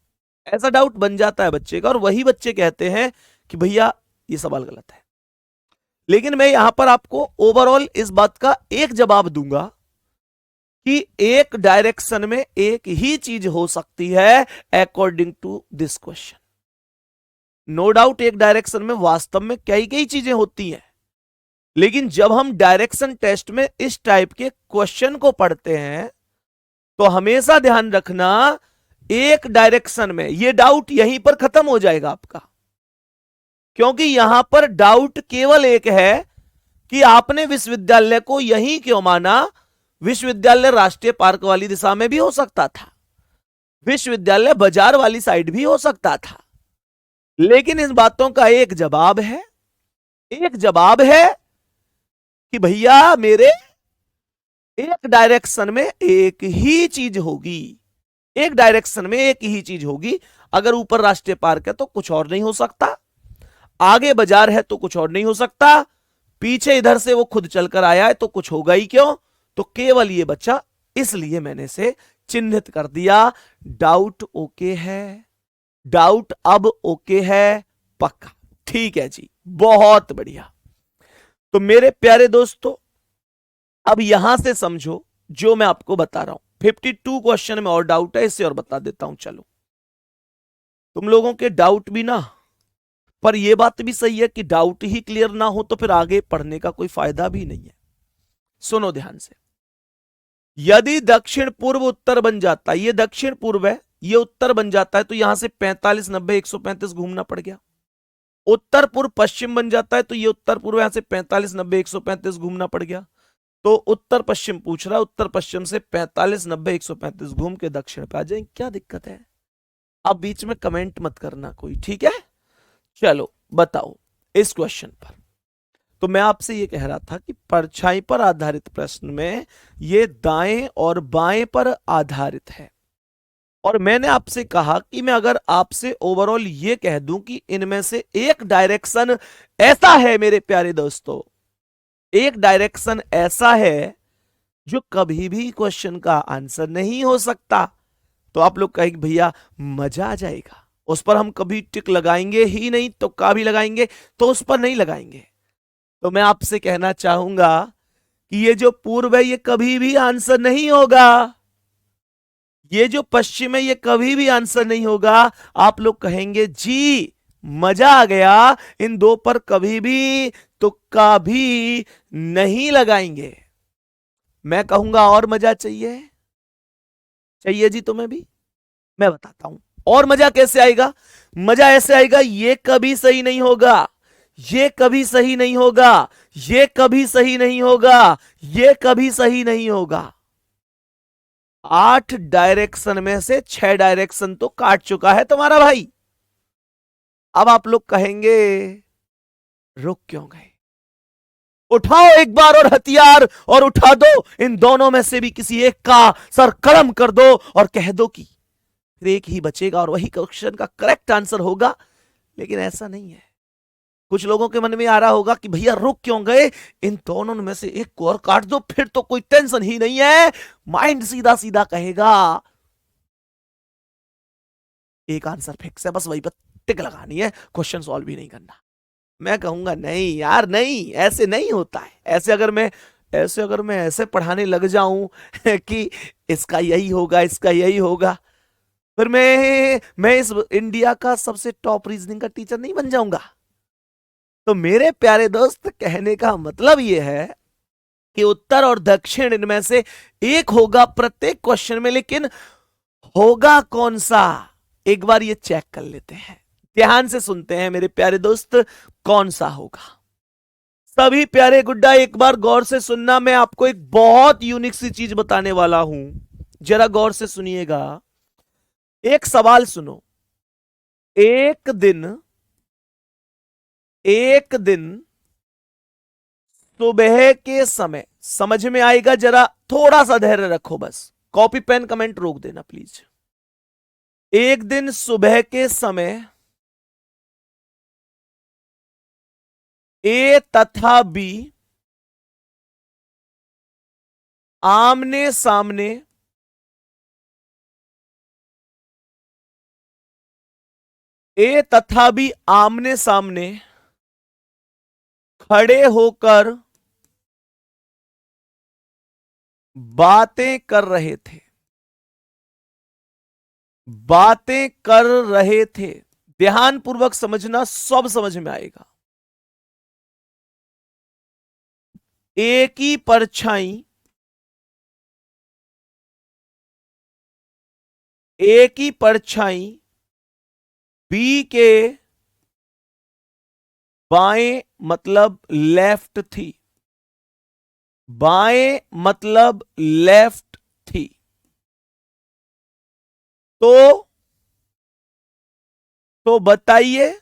ऐसा डाउट बन जाता है बच्चे का, और वही बच्चे कहते हैं कि भैया ये सवाल गलत है। लेकिन मैं यहां पर आपको ओवरऑल इस बात का एक जवाब दूंगा कि एक डायरेक्शन में एक ही चीज हो सकती है according to this question. No doubt एक डायरेक्शन में वास्तव में कई कई चीजें होती हैं, लेकिन जब हम डायरेक्शन टेस्ट में इस टाइप के क्वेश्चन को पढ़ते हैं तो हमेशा ध्यान रखना एक डायरेक्शन में, यह डाउट यहीं पर खत्म हो जाएगा आपका। क्योंकि यहां पर डाउट केवल एक है कि आपने विश्वविद्यालय को यहीं क्यों माना। विश्वविद्यालय राष्ट्रीय पार्क वाली दिशा में भी हो सकता था, विश्वविद्यालय बाजार वाली साइड भी हो सकता था, लेकिन इन बातों का एक जवाब है, एक जवाब है कि भैया मेरे एक डायरेक्शन में एक ही चीज होगी, एक डायरेक्शन में एक ही चीज होगी। अगर ऊपर राष्ट्रीय पार्क है तो कुछ और नहीं हो सकता, आगे बाजार है तो कुछ और नहीं हो सकता, पीछे इधर से वो खुद चलकर आया है तो कुछ होगा ही क्यों, तो केवल ये बच्चा, इसलिए मैंने इसे चिन्हित कर दिया। डाउट ओके है, डाउट अब ओके है, पक्का, ठीक है जी, बहुत बढ़िया। तो मेरे प्यारे दोस्तों अब यहां से समझो जो मैं आपको बता रहा हूं। 52 क्वेश्चन में और डाउट है, इससे और बता देता हूं। चलो, तुम लोगों के डाउट भी ना, पर यह बात भी सही है कि डाउट ही क्लियर ना हो तो फिर आगे पढ़ने का कोई फायदा भी नहीं है। सुनो ध्यान से, यदि दक्षिण पूर्व उत्तर बन जाता, ये दक्षिण पूर्व है, ये उत्तर बन जाता है, तो यहां से 45 90 135 घूमना पड़ गया। उत्तर पूर्व पश्चिम बन जाता है तो ये उत्तर पूर्व, यहां से 45 90 135 घूमना पड़ गया। तो उत्तर पश्चिम पूछ रहा है, उत्तर पश्चिम से 45 90 135 घूम के दक्षिण पे आ जाएंगे, क्या दिक्कत है? अब बीच में कमेंट मत करना कोई, ठीक है? चलो बताओ इस क्वेश्चन पर। तो मैं आपसे ये कह रहा था कि परछाई पर आधारित प्रश्न में ये दाएं और बाएं पर आधारित है, और मैंने आपसे कहा कि मैं अगर आपसे ओवरऑल ये कह दूं कि इनमें से एक डायरेक्शन ऐसा है मेरे प्यारे दोस्तों, एक डायरेक्शन ऐसा है जो कभी भी क्वेश्चन का आंसर नहीं हो सकता, तो आप लोग कहेंगे भैया मजा आ जाएगा, उस पर हम कभी टिक लगाएंगे ही नहीं, तो का भी लगाएंगे तो उस पर नहीं लगाएंगे। तो मैं आपसे कहना चाहूंगा कि ये जो पूर्व है ये कभी भी आंसर नहीं होगा, ये जो पश्चिम है ये कभी भी आंसर नहीं होगा। आप लोग कहेंगे जी मजा आ गया, इन दो पर कभी भी तुक्का भी नहीं लगाएंगे। मैं कहूंगा और मजा चाहिए, चाहिए जी तुम्हें भी? मैं बताता हूं और मजा कैसे आएगा। मजा ऐसे आएगा, ये कभी सही नहीं होगा, ये कभी सही नहीं होगा, ये कभी सही नहीं होगा, ये कभी सही नहीं होगा। 8 डायरेक्शन में से 6 डायरेक्शन तो काट चुका है तुम्हारा भाई। अब आप लोग कहेंगे रुक क्यों गए, उठाओ एक बार और हथियार और उठा दो, इन दोनों में से भी किसी एक का सर कलम कर दो और कह दो कि फिर एक ही बचेगा और वही क्वेश्चन का करेक्ट आंसर होगा। लेकिन ऐसा नहीं है। कुछ लोगों के मन में आ रहा होगा कि भैया रुक क्यों गए, इन दोनों में से एक को और काट दो, फिर तो कोई टेंशन ही नहीं है। माइंड सीधा सीधा कहेगा एक आंसर फिक्स है, बस वही पर टिक लगानी है, क्वेश्चन सॉल्व भी नहीं करना। मैं कहूंगा नहीं यार, नहीं, ऐसे नहीं होता है। ऐसे अगर मैं ऐसे पढ़ाने लग जाऊं कि इसका यही होगा, इसका यही होगा, फिर मैं इस इंडिया का सबसे टॉप रीजनिंग का टीचर नहीं बन जाऊंगा। तो मेरे प्यारे दोस्त, कहने का मतलब यह है कि उत्तर और दक्षिण इनमें से एक होगा प्रत्येक क्वेश्चन में, लेकिन होगा कौन सा, एक बार ये चेक कर लेते हैं। ध्यान से सुनते हैं मेरे प्यारे दोस्त, कौन सा होगा। सभी प्यारे गुड्डा एक बार गौर से सुनना, मैं आपको एक बहुत यूनिक सी चीज बताने वाला हूं, जरा गौर से सुनिएगा। एक सवाल सुनो। एक दिन सुबह के समय, समझ में आएगा, जरा थोड़ा सा धैर्य रखो, बस कॉपी पेन कमेंट रोक देना प्लीज। एक दिन सुबह के समय ए तथा बी आमने सामने ए तथा बी आमने सामने खड़े होकर बातें कर रहे थे, बातें कर रहे थे। ध्यान पूर्वक समझना, सब समझ में आएगा। ए की परछाई बी के बाएं मतलब लेफ्ट थी, बाएं मतलब लेफ्ट थी। तो बताइए,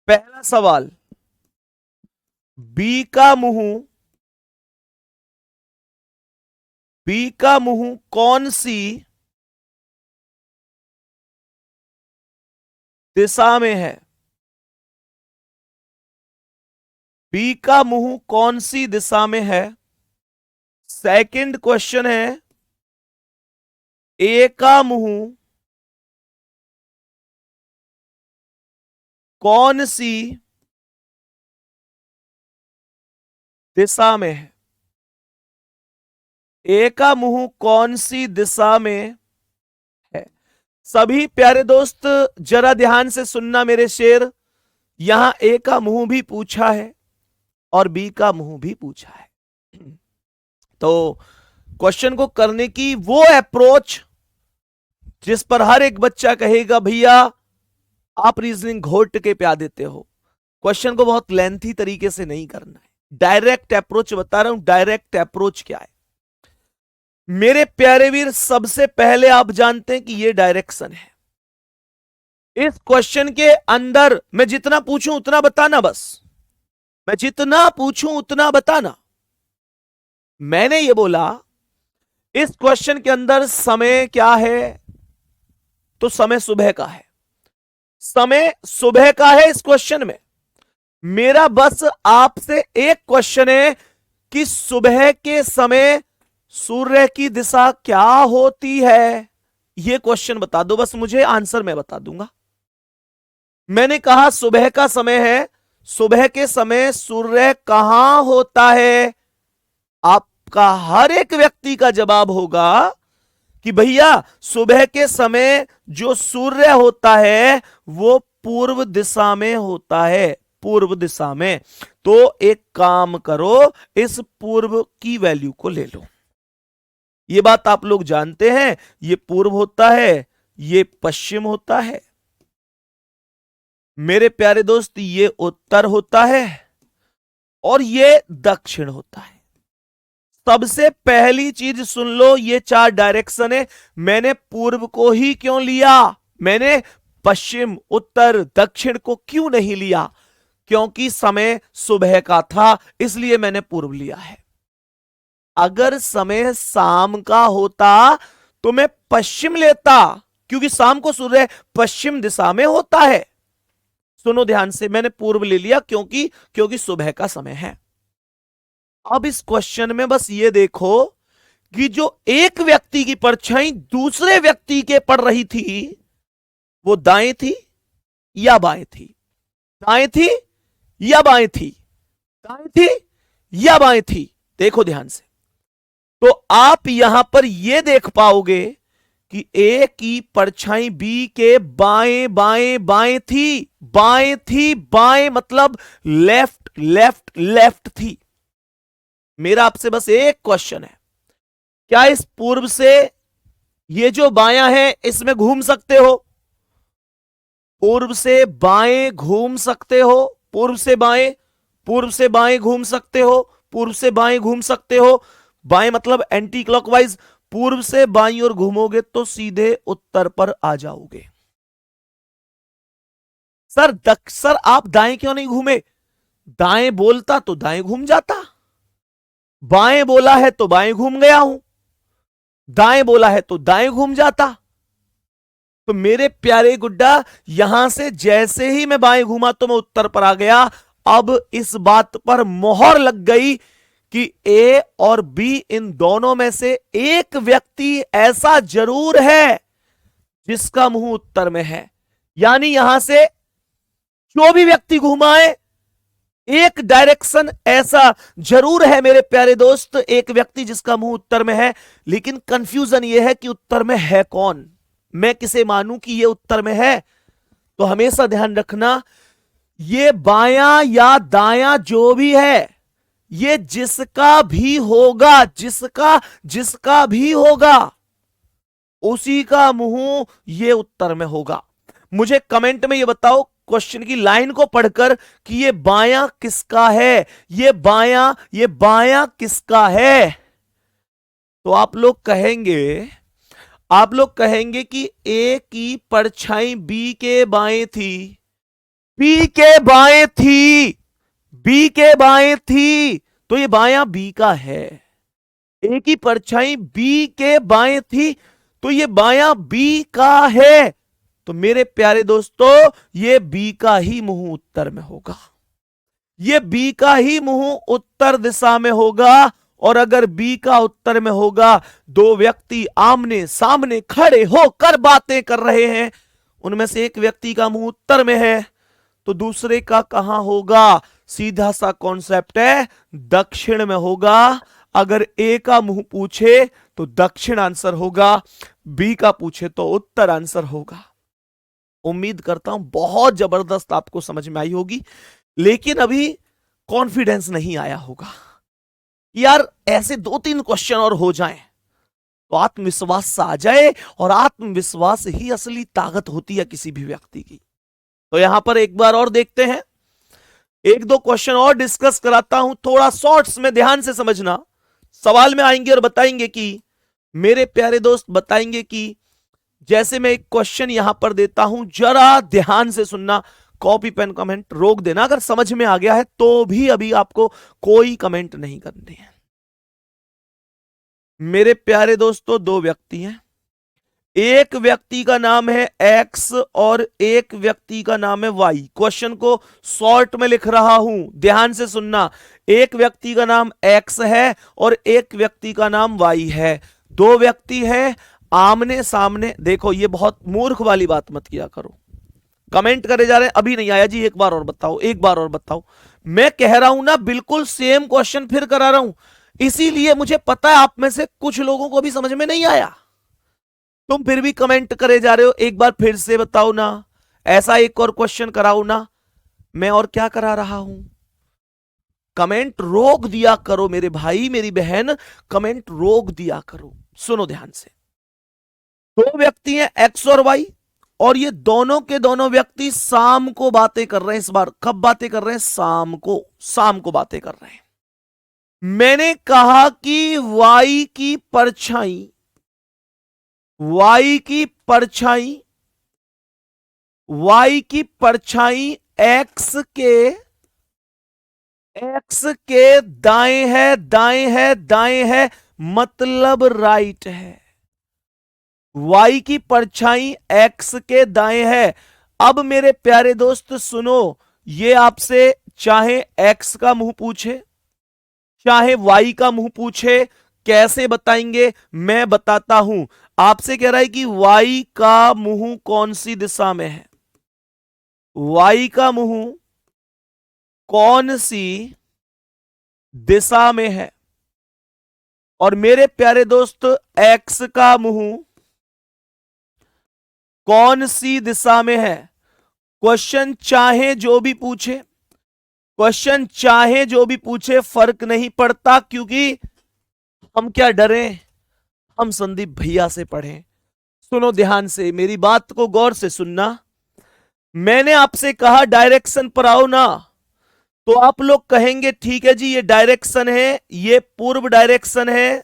पहला सवाल, बी का मुंह कौन सी दिशा में है? बी का मुंह कौन सी दिशा में है? सेकंड क्वेश्चन है, ए का मुंह कौन सी दिशा में है? ए का मुंह कौन सी दिशा में है? सभी प्यारे दोस्त जरा ध्यान से सुनना मेरे शेर, यहां ए का मुंह भी पूछा है और बी का मुंह भी पूछा है। तो क्वेश्चन को करने की वो अप्रोच जिस पर हर एक बच्चा कहेगा भैया आप रीजनिंग घोट के प्या देते हो, क्वेश्चन को बहुत लेंथी तरीके से नहीं करना है, डायरेक्ट अप्रोच बता रहा हूं। डायरेक्ट अप्रोच क्या है मेरे प्यारे वीर? सबसे पहले आप जानते हैं कि यह डायरेक्शन है। इस क्वेश्चन के अंदर मैं जितना पूछूं उतना बताना, बस मैं जितना पूछूं उतना बताना। मैंने ये बोला इस क्वेश्चन के अंदर समय क्या है, तो समय सुबह का है, समय सुबह का है इस क्वेश्चन में। मेरा बस आपसे एक क्वेश्चन है कि सुबह के समय सूर्य की दिशा क्या होती है? यह क्वेश्चन बता दो, बस मुझे आंसर मैं बता दूंगा। मैंने कहा सुबह का समय है, सुबह के समय सूर्य कहां होता है? आपका हर एक व्यक्ति का जवाब होगा कि भैया सुबह के समय जो सूर्य होता है वो पूर्व दिशा में होता है, पूर्व दिशा में। तो एक काम करो, इस पूर्व की वैल्यू को ले लो। ये बात आप लोग जानते हैं, ये पूर्व होता है, ये पश्चिम होता है। मेरे प्यारे दोस्त, ये उत्तर होता है और ये दक्षिण होता है। सबसे पहली चीज सुन लो, ये चार डायरेक्शन है। मैंने पूर्व को ही क्यों लिया? मैंने पश्चिम, उत्तर, दक्षिण को क्यों नहीं लिया? क्योंकि समय सुबह का था, इसलिए मैंने पूर्व लिया है। अगर समय शाम का होता तो मैं पश्चिम लेता, क्योंकि शाम को सूर्य पश्चिम दिशा में होता है। सुनो ध्यान से, मैंने पूर्व ले लिया क्योंकि सुबह का समय है। अब इस क्वेश्चन में बस ये देखो कि जो एक व्यक्ति की परछाई दूसरे व्यक्ति के पड़ रही थी वो दाएं थी या बाएं थी? दाएं थी या बाएं थी? दाएं थी या बाएं थी? देखो ध्यान से। तो आप यहां पर यह देख पाओगे कि ए की परछाई बी के बाएं बाएं बाएं थी, बाएं थी, बाएं मतलब लेफ्ट लेफ्ट लेफ्ट थी। मेरा आपसे बस एक क्वेश्चन है, क्या इस पूर्व से ये जो बायां है इसमें घूम सकते हो? पूर्व से बाएं घूम सकते हो? पूर्व से बाएं, पूर्व से बाएं घूम सकते हो? पूर्व से बाएं घूम सकते हो? बाएं मतलब एंटी क्लॉकवाइज। पूर्व से बाईं ओर घूमोगे तो सीधे उत्तर पर आ जाओगे। सर आप दाएं क्यों नहीं घूमे? दाएं बोलता तो दाएं घूम जाता, बाएं बोला है तो बाएं घूम गया हूं, दाएं बोला है तो दाएं घूम जाता। तो मेरे प्यारे गुड्डा, यहां से जैसे ही मैं बाएं घूमा तो मैं उत्तर पर आ गया। अब इस बात पर मोहर लग गई कि ए और बी, इन दोनों में से एक व्यक्ति ऐसा जरूर है जिसका मुंह उत्तर में है। यानी यहां से जो भी व्यक्ति घुमाए, एक डायरेक्शन ऐसा जरूर है मेरे प्यारे दोस्त, एक व्यक्ति जिसका मुंह उत्तर में है। लेकिन कंफ्यूजन यह है कि उत्तर में है कौन? मैं किसे मानूं कि यह उत्तर में है? तो हमेशा ध्यान रखना, यह बायां या दायां जो भी है, यह जिसका भी होगा, जिसका भी होगा, उसी का मुंह यह उत्तर में होगा। मुझे कमेंट में यह बताओ क्वेश्चन की लाइन को पढ़कर कि ये बायां किसका है, ये बायां किसका है? तो आप लोग कहेंगे कि ए की परछाई बी के बाएं थी, बी के बाएं थी, बी के बाएं थी, तो ये बायां बी का है। ए की परछाई बी के बाएं थी तो ये बायां बी का है। तो मेरे प्यारे दोस्तों, ये बी का ही मुंह उत्तर में होगा, ये बी का ही मुंह उत्तर दिशा में होगा। और अगर बी का उत्तर में होगा, दो व्यक्ति आमने सामने खड़े होकर बातें कर रहे हैं, उनमें से एक व्यक्ति का मुंह उत्तर में है तो दूसरे का कहां होगा? सीधा सा कॉन्सेप्ट है, दक्षिण में होगा। अगर ए का मुंह पूछे तो दक्षिण आंसर होगा, बी का पूछे तो उत्तर आंसर होगा। उम्मीद करता हूं बहुत जबरदस्त आपको समझ में आई होगी, लेकिन अभी कॉन्फिडेंस नहीं आया होगा। यार ऐसे 2-3 क्वेश्चन और हो जाएं तो आत्मविश्वास सा आ जाए, और आत्मविश्वास ही असली ताकत होती है किसी भी व्यक्ति की। तो यहां पर एक बार और देखते हैं, 1-2 क्वेश्चन और डिस्कस कराता हूं, थोड़ा शॉर्ट्स में ध्यान से समझना। सवाल में आएंगे और बताएंगे कि मेरे प्यारे दोस्त, बताएंगे कि जैसे मैं एक क्वेश्चन यहां पर देता हूं, जरा ध्यान से सुनना, कॉपी पेन कमेंट रोक देना अगर समझ में आ गया है तो भी, अभी आपको कोई कमेंट नहीं करने हैं। मेरे प्यारे दोस्तों, 2 व्यक्ति हैं, एक व्यक्ति का नाम है एक्स और एक व्यक्ति का नाम है वाई। क्वेश्चन को शॉर्ट में लिख रहा हूं, ध्यान से सुनना। एक व्यक्ति का नाम एक्स है और एक व्यक्ति का नाम वाई है। दो व्यक्ति हैं आमने सामने। देखो ये बहुत मूर्ख वाली बात मत किया करो। कमेंट करे जा रहे हैं अभी नहीं आया जी, एक बार और बताओ, एक बार और बताओ। मैं कह रहा हूं ना, बिल्कुल सेम क्वेश्चन फिर करा रहा हूं, इसीलिए मुझे पता है आप में से कुछ लोगों को भी समझ में नहीं आया। तुम फिर भी कमेंट करे जा रहे हो, एक बार फिर से बताओ ना। ऐसा एक और क्वेश्चन कराओ ना। मैं और क्या करा रहा हूं? कमेंट रोक दिया करो मेरे भाई मेरी बहन, कमेंट रोक दिया करो। सुनो ध्यान से। दो व्यक्ति हैं एक्स और वाई, और ये दोनों के दोनों व्यक्ति शाम को बातें कर रहे हैं। इस बार कब बातें कर रहे हैं? शाम को, शाम को बातें कर रहे हैं। मैंने कहा कि वाई की परछाई, वाई की परछाई, वाई की परछाई एक्स के दाएं है, दाएं है, दाएं है, मतलब राइट है। वाई की परछाई एक्स के दाएं है। अब मेरे प्यारे दोस्त सुनो, ये आपसे चाहे एक्स का मुंह पूछे चाहे वाई का मुंह पूछे, कैसे बताएंगे मैं बताता हूं। आपसे कह रहा है कि वाई का मुंह कौन सी दिशा में है, वाई का मुंह कौन सी दिशा में है, और मेरे प्यारे दोस्त एक्स का मुंह कौन सी दिशा में है। क्वेश्चन चाहे जो भी पूछे, क्वेश्चन चाहे जो भी पूछे, फर्क नहीं पड़ता, क्योंकि हम क्या डरे, हम संदीप भैया से पढ़े। सुनो ध्यान से, मेरी बात को गौर से सुनना। मैंने आपसे कहा डायरेक्शन पर आओ ना, तो आप लोग कहेंगे ठीक है जी, ये डायरेक्शन है, ये पूर्व डायरेक्शन है,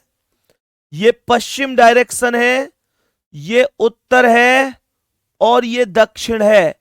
ये पश्चिम डायरेक्शन है, ये उत्तर है और ये दक्षिण है।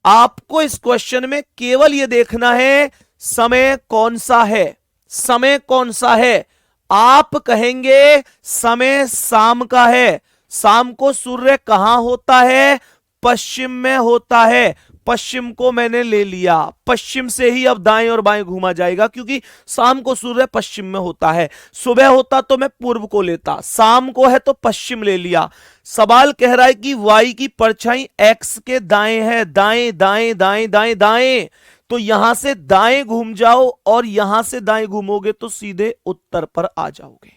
आपको इस क्वेश्चन में केवल ये देखना है समय कौन सा है, समय कौन सा है। आप कहेंगे समय शाम का है। शाम को सूर्य कहां होता है? पश्चिम में होता है। पश्चिम को मैंने ले लिया, पश्चिम से ही अब दाएं और बाएं घूमा जाएगा, क्योंकि शाम को सूर्य पश्चिम में होता है। सुबह होता तो मैं पूर्व को लेता, शाम को है तो पश्चिम ले लिया। सवाल कह रहा है कि वाई की परछाई एक्स के दाएं है, दाएं दाएं दाएं दाएं दाएं, तो यहां से दाएं घूम जाओ और यहां से दाएं घूमोगे तो सीधे उत्तर पर आ जाओगे।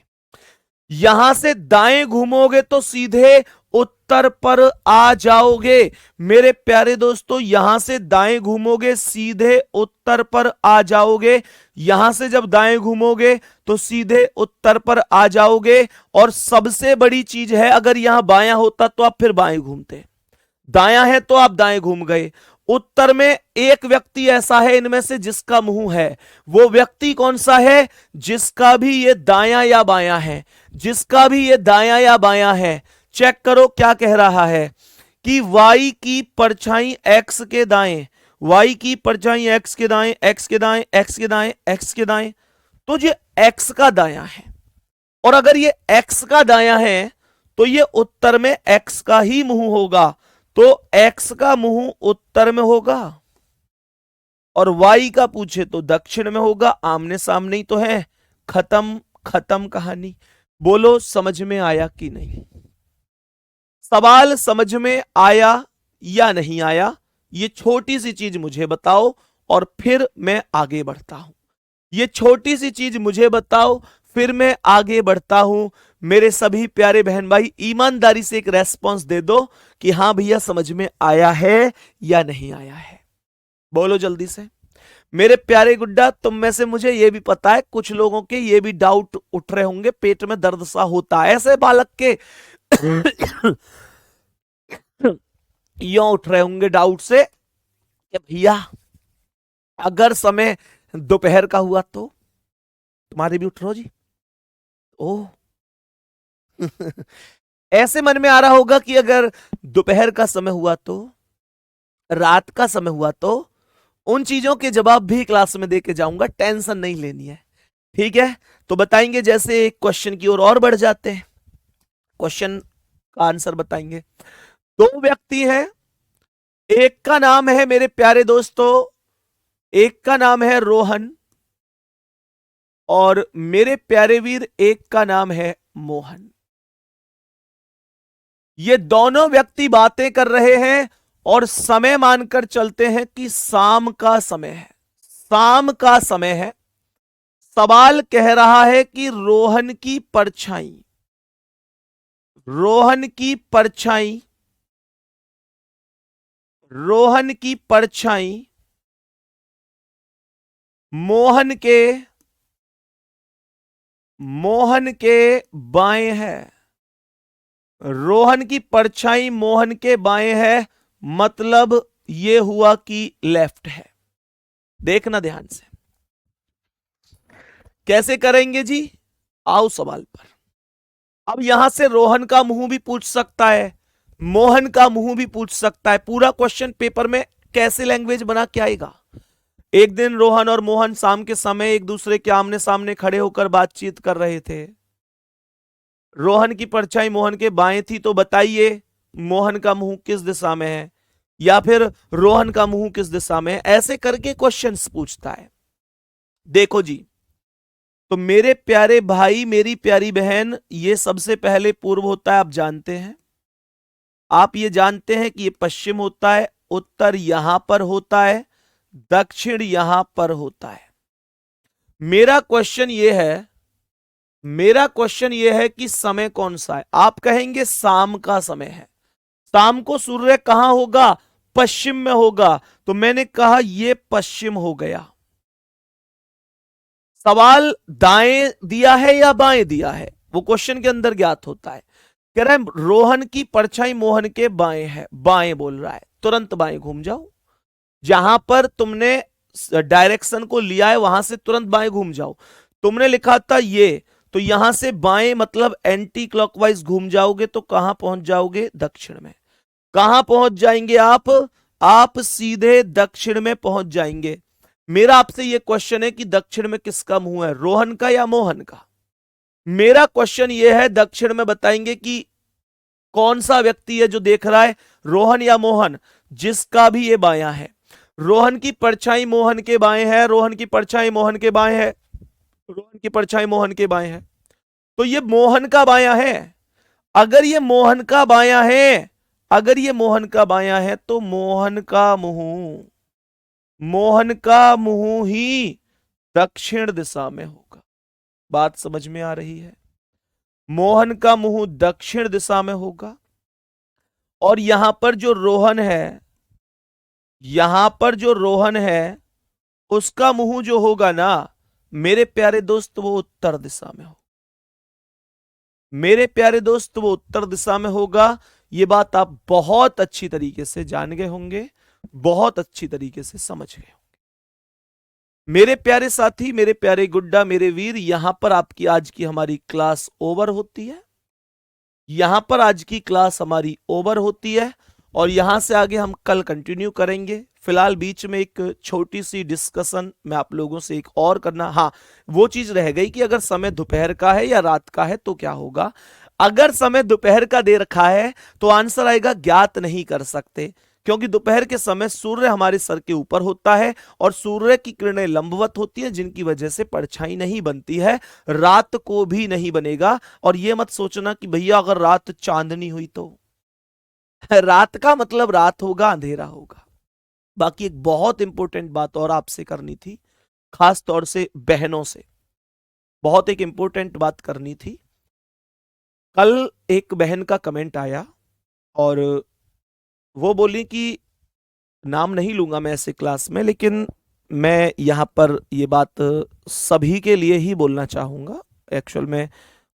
यहां से दाएं घूमोगे तो सीधे उत्तर पर आ जाओगे। मेरे प्यारे दोस्तों, यहां से दाएं घूमोगे सीधे उत्तर पर आ जाओगे। यहां से जब दाएं घूमोगे तो सीधे उत्तर पर आ जाओगे। और सबसे बड़ी चीज है, अगर यहां बायां होता तो आप फिर बाएं घूमते, दायां है तो आप दाएं घूम गए। उत्तर में एक व्यक्ति ऐसा है इनमें से जिसका मुंह है, वो व्यक्ति कौन सा है? जिसका भी ये दायां या बायां है, जिसका भी ये दायां या बायां है। चेक करो क्या कह रहा है कि वाई की परछाई एक्स के दाएं, वाई की परछाई एक्स के दाएं, एक्स के दाएं, एक्स के दाएं, एक्स के दाएं, तो ये एक्स का दायां है। और अगर ये एक्स का दायां है तो ये उत्तर में एक्स का ही मुंह होगा, तो एक्स का मुंह उत्तर में होगा और वाई का पूछे तो दक्षिण में होगा। आमने सामने ही तो है। खत्म, खत्म कहानी। बोलो समझ में आया कि नहीं? सवाल समझ में आया या नहीं आया? ये छोटी सी चीज मुझे बताओ और फिर मैं आगे बढ़ता हूं। ये छोटी सी चीज मुझे बताओ, फिर मैं आगे बढ़ता हूं। मेरे सभी प्यारे बहन भाई, ईमानदारी से एक रेस्पॉन्स दे दो कि हां भैया समझ में आया है या नहीं आया है। बोलो जल्दी से। मेरे प्यारे गुड्डा, तुम में से मुझे यह भी पता है कुछ लोगों के ये भी डाउट उठ रहे होंगे, पेट में दर्द सा होता है ऐसे बालक के यो उठ रहे होंगे डाउट से कि भैया अगर समय दोपहर का हुआ तो? तुम्हारे भी उठ रहो जी। ओह ऐसे मन में आ रहा होगा कि अगर दोपहर का समय हुआ तो, रात का समय हुआ तो। उन चीजों के जवाब भी क्लास में दे के जाऊंगा, टेंशन नहीं लेनी है, ठीक है? तो बताएंगे। जैसे एक क्वेश्चन की ओर और बढ़ जाते हैं। क्वेश्चन का आंसर बताएंगे। दो व्यक्ति हैं, एक का नाम है मेरे प्यारे दोस्तों, एक का नाम है रोहन और मेरे प्यारे वीर एक का नाम है मोहन। ये दोनों व्यक्ति बातें कर रहे हैं और समय मानकर चलते हैं कि शाम का समय है, शाम का समय है। सवाल कह रहा है कि रोहन की परछाई, रोहन की परछाई, रोहन की परछाई मोहन के, मोहन के बाएं है। रोहन की परछाई मोहन के बाएं है, मतलब यह हुआ कि लेफ्ट है। देखना ध्यान से कैसे करेंगे जी, आओ सवाल पर। अब यहां से रोहन का मुंह भी पूछ सकता है, मोहन का मुंह भी पूछ सकता है। पूरा क्वेश्चन पेपर में कैसे लैंग्वेज बना के आएगा। एक दिन रोहन और मोहन शाम के समय एक दूसरे के आमने सामने खड़े होकर बातचीत कर रहे थे। रोहन की परछाई मोहन के बाएं थी, तो बताइए मोहन का मुंह किस दिशा में है या फिर रोहन का मुंह किस दिशा में है। ऐसे करके क्वेश्चंस पूछता है। देखो जी, तो मेरे प्यारे भाई मेरी प्यारी बहन, ये सबसे पहले पूर्व होता है, आप जानते हैं। आप ये जानते हैं कि ये पश्चिम होता है, उत्तर यहां पर होता है, दक्षिण यहां पर होता है। मेरा क्वेश्चन ये है, मेरा क्वेश्चन ये है कि समय कौन सा है। आप कहेंगे शाम का समय है। शाम को सूर्य कहां होगा, पश्चिम में होगा। तो मैंने कहा ये पश्चिम हो गया। सवाल दाएं दिया है या बाएं दिया है, वो क्वेश्चन के अंदर ज्ञात होता है। कह रहा है रोहन की परछाई मोहन के बाएं है, बाएं बोल रहा है, तुरंत बाएं घूम जाओ। जहां पर तुमने डायरेक्शन को लिया है वहां से तुरंत बाएं घूम जाओ। तुमने लिखा था ये, तो यहां से बाएं मतलब एंटी क्लॉकवाइज घूम जाओगे तो कहां पहुंच जाओगे, दक्षिण में। कहां पहुंच जाएंगे आप सीधे दक्षिण में पहुंच जाएंगे। मेरा आपसे यह क्वेश्चन है कि दक्षिण में किसका मुंह है, रोहन का या मोहन का। मेरा क्वेश्चन यह है, दक्षिण में बताएंगे कि कौन सा व्यक्ति है जो देख रहा है, रोहन या मोहन। जिसका भी ये बायां है, रोहन की परछाई मोहन के बाएं है, रोहन की परछाई मोहन के बाएं है, रोहन की परछाई मोहन के बाएं है, तो ये मोहन का बायां है। अगर ये मोहन का बायां है, अगर ये मोहन का बायां है, तो मोहन का मुंह, मोहन का मुंह ही दक्षिण दिशा में होगा। बात समझ में आ रही है। मोहन का मुंह दक्षिण दिशा में होगा। और यहां पर जो रोहन है, यहां पर जो रोहन है, उसका मुंह जो होगा ना मेरे प्यारे दोस्त, वो उत्तर दिशा में हो। मेरे प्यारे दोस्त वो उत्तर दिशा में होगा। ये बात आप बहुत अच्छी तरीके से जान गए होंगे, बहुत अच्छी तरीके से समझ गए होंगे। मेरे प्यारे साथी, मेरे प्यारे गुड्डा, मेरे वीर, यहां पर आपकी आज की हमारी क्लास ओवर होती है। यहां पर आज की क्लास हमारी ओवर होती है और यहां से आगे हम कल कंटिन्यू करेंगे। फिलहाल बीच में एक छोटी सी डिस्कशन मैं आप लोगों से एक और करना, हाँ वो चीज रह गई कि अगर समय दोपहर का है या रात का है तो क्या होगा। अगर समय दोपहर का दे रखा है तो आंसर आएगा ज्ञात नहीं कर सकते, क्योंकि दोपहर के समय सूर्य हमारे सर के ऊपर होता है और सूर्य की किरणें लंबवत होती हैं, जिनकी वजह से परछाई नहीं बनती है। रात को भी नहीं बनेगा। और यह मत सोचना कि भैया अगर रात चांदनी हुई तो रात का मतलब रात होगा, अंधेरा होगा। बाकी एक बहुत इंपॉर्टेंट बात और आपसे करनी थी, खास तौर से बहनों से बहुत एक इंपॉर्टेंट बात करनी थी। कल एक बहन का कमेंट आया और वो बोली कि नाम नहीं लूंगा मैं ऐसे क्लास में, लेकिन मैं यहां पर ये बात सभी के लिए ही बोलना चाहूंगा। एक्चुअल में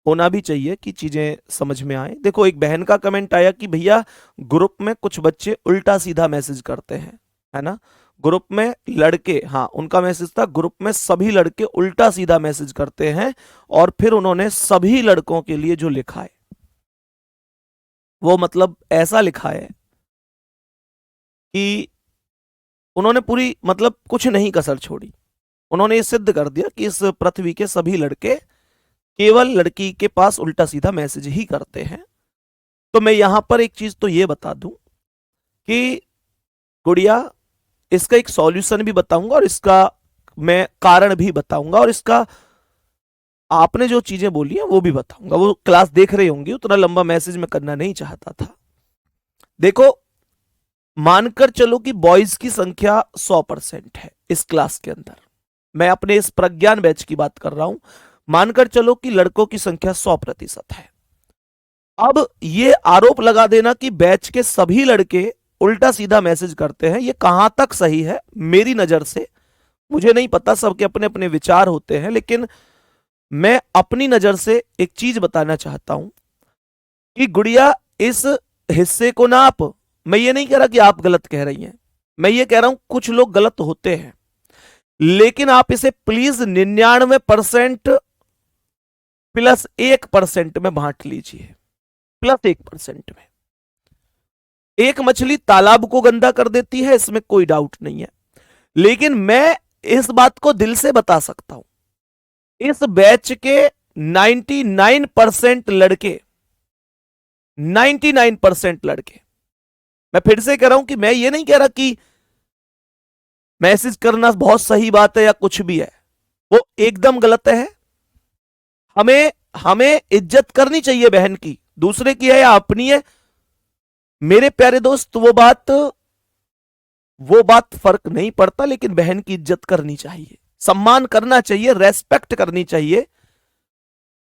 होना भी चाहिए कि चीजें समझ में आए। देखो, एक बहन का कमेंट आया कि भैया ग्रुप में कुछ बच्चे उल्टा सीधा मैसेज करते हैं, है ना। ग्रुप में लड़के, हाँ उनका मैसेज था, ग्रुप में सभी लड़के उल्टा सीधा मैसेज करते हैं। और फिर उन्होंने सभी लड़कों के लिए जो लिखा है वो मतलब ऐसा लिखा है कि उन्होंने पूरी मतलब कुछ नहीं कसर छोड़ी। उन्होंने ये सिद्ध कर दिया कि इस पृथ्वी के सभी लड़के केवल लड़की के पास उल्टा सीधा मैसेज ही करते हैं। तो मैं यहां पर एक चीज तो ये बता दूं कि गुड़िया, इसका एक सॉल्यूशन भी बताऊंगा और इसका मैं कारण भी बताऊंगा, और इसका आपने जो चीजें बोली हैं वो भी बताऊंगा। वो क्लास देख रही होंगी, उतना लंबा मैसेज मैं करना नहीं चाहता था। देखो, मानकर चलो कि बॉयज की संख्या 100% है इस क्लास के अंदर। मैं अपने इस प्रज्ञान बैच की बात कर रहा हूं। मानकर चलो कि लड़कों की संख्या 100% है। अब ये आरोप लगा देना कि बैच के सभी लड़के उल्टा सीधा मैसेज करते हैं, ये कहां तक सही है मेरी नजर से मुझे नहीं पता, सबके अपने अपने विचार होते हैं, लेकिन मैं अपनी नजर से एक चीज बताना चाहता हूं कि गुड़िया, इस हिस्से को ना आप, मैं ये नहीं कह रहा कि आप गलत कह रही हैं, मैं ये कह रहा हूं कुछ लोग गलत होते हैं, लेकिन आप इसे प्लीज 99% प्लस 1% में बांट लीजिए। प्लस 1% में एक मछली तालाब को गंदा कर देती है, इसमें कोई डाउट नहीं है, लेकिन मैं इस बात को दिल से बता सकता हूं, इस बैच के 99% लड़के, 99% लड़के, मैं फिर से कह रहा हूं कि मैं ये नहीं कह रहा कि मैसेज करना बहुत सही बात है या कुछ भी है, वो एकदम गलत है। हमें हमें इज्जत करनी चाहिए बहन की, दूसरे की है या अपनी है, मेरे प्यारे दोस्त, वो बात फर्क नहीं पड़ता, लेकिन बहन की इज्जत करनी चाहिए, सम्मान करना चाहिए, रेस्पेक्ट करनी चाहिए।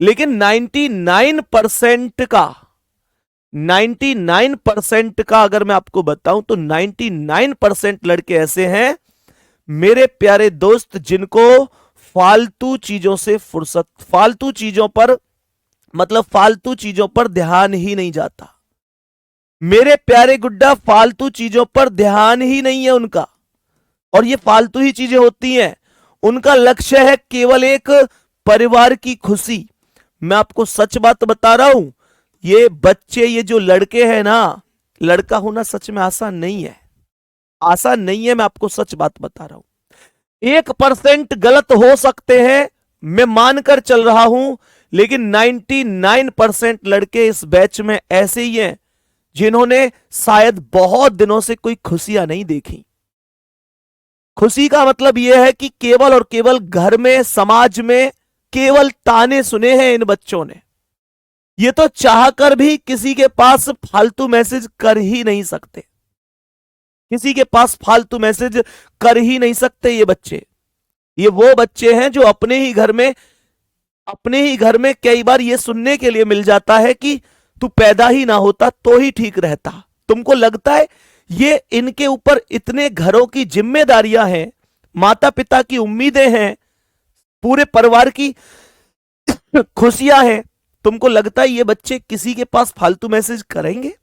लेकिन 99% का अगर मैं आपको बताऊं तो 99% लड़के ऐसे हैं मेरे प्यारे दोस्त जिनको फालतू चीजों से फुर्सत, फालतू चीजों पर, मतलब फालतू चीजों पर ध्यान ही नहीं जाता। मेरे प्यारे गुड्डा, फालतू चीजों पर ध्यान ही नहीं है उनका, और ये फालतू ही चीजें होती हैं। उनका लक्ष्य है केवल एक परिवार की खुशी। मैं आपको सच बात बता रहा हूं, ये बच्चे, ये जो लड़के हैं ना, लड़का होना सच में आसान नहीं है, आसान नहीं है, मैं आपको सच बात बता रहा हूं। 1% गलत हो सकते हैं, मैं मानकर चल रहा हूं, लेकिन 99% लड़के इस बैच में ऐसे ही हैं जिन्होंने शायद बहुत दिनों से कोई खुशियां नहीं देखी। खुशी का मतलब यह है कि केवल और केवल घर में, समाज में केवल ताने सुने हैं इन बच्चों ने। ये तो चाहकर भी किसी के पास फालतू मैसेज कर ही नहीं सकते, किसी के पास फालतू मैसेज कर ही नहीं सकते ये बच्चे। ये वो बच्चे हैं जो अपने ही घर में कई बार ये सुनने के लिए मिल जाता है कि तू पैदा ही ना होता तो ही ठीक रहता। तुमको लगता है ये इनके ऊपर इतने घरों की जिम्मेदारियां हैं, माता पिता की उम्मीदें हैं, पूरे परिवार की खुशियां हैं, तुमको लगता है ये बच्चे किसी के पास फालतू मैसेज करेंगे?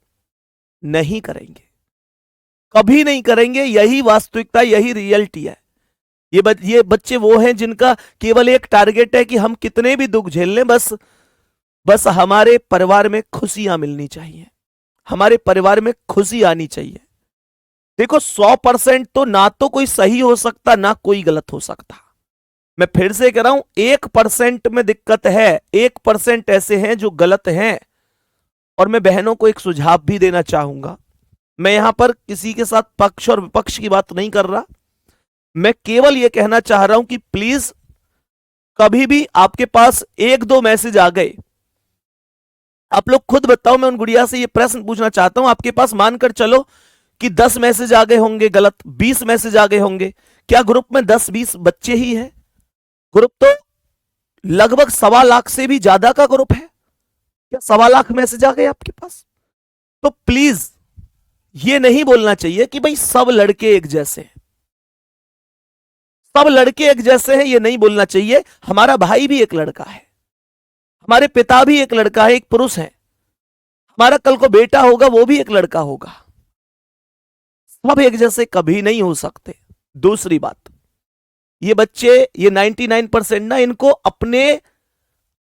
नहीं करेंगे, कभी नहीं करेंगे। यही वास्तविकता, यही रियलिटी है। ये बच्चे वो हैं जिनका केवल एक टारगेट है कि हम कितने भी दुख झेल लें, बस हमारे परिवार में खुशियां मिलनी चाहिए, हमारे परिवार में खुशी आनी चाहिए। देखो, 100% तो ना तो कोई सही हो सकता ना कोई गलत हो सकता। मैं फिर से कह रहा हूं, 1% में दिक्कत है, 1% ऐसे हैं जो गलत हैं। और मैं बहनों को एक सुझाव भी देना चाहूंगा। मैं यहां पर किसी के साथ पक्ष और विपक्ष की बात नहीं कर रहा, मैं केवल यह कहना चाह रहा हूं कि प्लीज कभी भी आपके पास 1-2 मैसेज आ गए, आप लोग खुद बताओ, मैं उन गुड़िया से यह प्रश्न पूछना चाहता हूं, आपके पास मानकर चलो कि 10 मैसेज आ गए होंगे गलत, 20 मैसेज आ गए होंगे, क्या ग्रुप में 10-20 बच्चे ही हैं? ग्रुप तो लगभग 1.25 लाख से भी ज्यादा का ग्रुप है, क्या 1.25 लाख मैसेज आ गए आपके पास? तो प्लीज ये नहीं बोलना चाहिए कि भाई सब लड़के एक जैसे हैं, सब लड़के एक जैसे हैं, ये नहीं बोलना चाहिए। हमारा भाई भी एक लड़का है, हमारे पिता भी एक लड़का है, एक पुरुष है, हमारा कल को बेटा होगा वो भी एक लड़का होगा। सब एक जैसे कभी नहीं हो सकते। दूसरी बात, ये बच्चे, ये 99% ना, इनको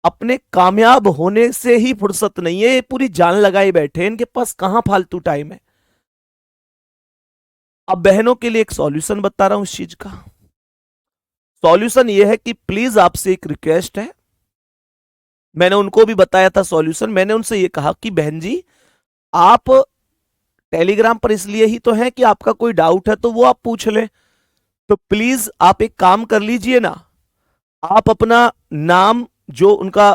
अपने कामयाब होने से ही फुर्सत नहीं है, ये पूरी जान लगाए बैठे, इनके पास कहां फालतू टाइम है। अब बहनों के लिए एक सॉल्यूशन बता रहा हूं इस चीज का। सॉल्यूशन यह है कि प्लीज आपसे एक रिक्वेस्ट है, मैंने उनको भी बताया था सॉल्यूशन। मैंने उनसे यह कहा कि बहन जी, आप टेलीग्राम पर इसलिए ही तो है कि आपका कोई डाउट है तो वो आप पूछ लें। तो प्लीज आप एक काम कर लीजिए ना, आप अपना नाम जो उनका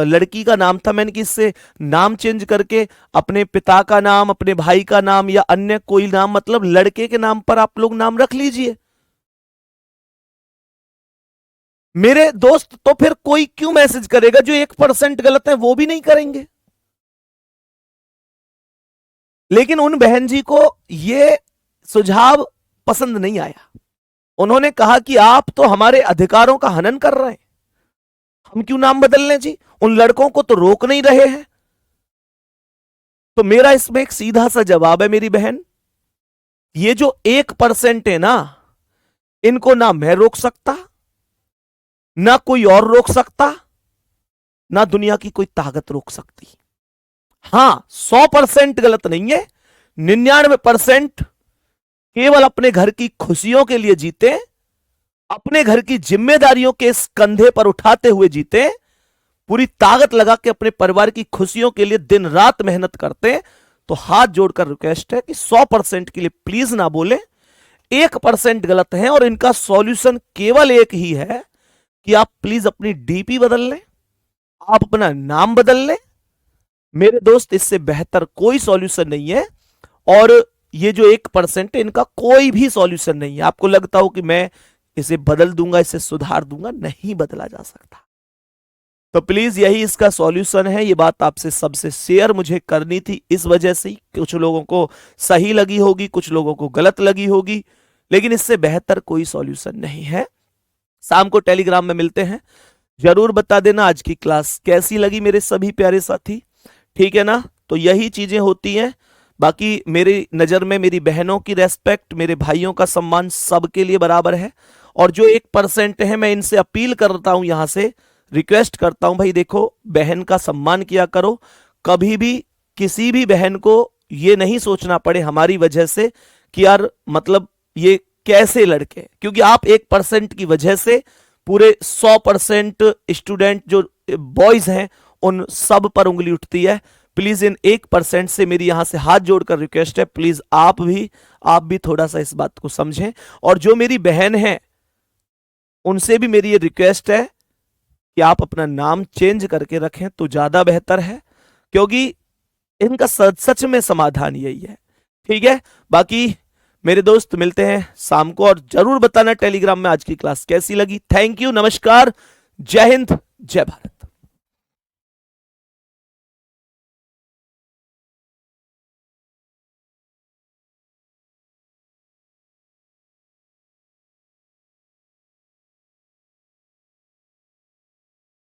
लड़की का नाम था, मैंने किससे नाम चेंज करके अपने पिता का नाम, अपने भाई का नाम या अन्य कोई नाम, मतलब लड़के के नाम पर आप लोग नाम रख लीजिए। मेरे दोस्त, तो फिर कोई क्यों मैसेज करेगा? जो 1% गलत है वो भी नहीं करेंगे। लेकिन उन बहन जी को ये सुझाव पसंद नहीं आया। उन्होंने कहा कि आप तो हमारे अधिकारों का हनन कर रहे हैं, हम क्यों नाम बदल लें जी, उन लड़कों को तो रोक नहीं रहे हैं। तो मेरा इसमें एक सीधा सा जवाब है मेरी बहन, ये जो 1% है ना, इनको ना मैं रोक सकता, ना कोई और रोक सकता, ना दुनिया की कोई ताकत रोक सकती। हां, 100% गलत नहीं है, 99% केवल अपने घर की खुशियों के लिए जीते, अपने घर की जिम्मेदारियों के इस कंधे पर उठाते हुए जीते, पूरी ताकत लगा के अपने परिवार की खुशियों के लिए दिन रात मेहनत करते। तो हाथ जोड़कर रिक्वेस्ट है कि 100% के लिए प्लीज ना बोले, 1% गलत है और इनका सॉल्यूशन केवल एक ही है कि आप प्लीज अपनी डीपी बदल लें, आप अपना नाम बदल लें। मेरे दोस्त, इससे बेहतर कोई सॉल्यूशन नहीं है। और ये जो 1% है, इनका कोई भी सॉल्यूशन नहीं है। आपको लगता हो कि मैं इसे बदल दूंगा, इसे सुधार दूंगा, नहीं बदला जा सकता। तो प्लीज यही इसका सॉल्यूशन है। ये बात आपसे सबसे शेयर मुझे करनी थी, इस वजह से कुछ लोगों को सही लगी होगी, कुछ लोगों को गलत लगी होगी, लेकिन इससे बेहतर कोई सॉल्यूशन नहीं है। शाम को टेलीग्राम में मिलते हैं। जरूर बता देना आज की क्लास कैसी लगी मेरे सभी प्यारे साथी, ठीक है ना? तो यही चीजें होती हैं। बाकी मेरी नजर में मेरी बहनों की रेस्पेक्ट, मेरे भाइयों का सम्मान सबके लिए बराबर है। और जो 1% है, मैं इनसे अपील करता हूं, यहां से रिक्वेस्ट करता हूं, भाई देखो, बहन का सम्मान किया करो। कभी भी किसी भी बहन को ये नहीं सोचना पड़े हमारी वजह से कि यार मतलब ये कैसे लड़के, क्योंकि आप 1% की वजह से पूरे 100% स्टूडेंट जो बॉयज हैं उन सब पर उंगली उठती है। प्लीज इन 1% से मेरी यहां से हाथ जोड़कर रिक्वेस्ट है, प्लीज आप भी थोड़ा सा इस बात को समझें। और जो मेरी बहन है उनसे भी मेरी ये रिक्वेस्ट है कि आप अपना नाम चेंज करके रखें तो ज्यादा बेहतर है, क्योंकि इनका सच में समाधान यही है, ठीक है? बाकी मेरे दोस्त मिलते हैं शाम को, और जरूर बताना टेलीग्राम में आज की क्लास कैसी लगी। थैंक यू, नमस्कार, जय हिंद, जय भारत।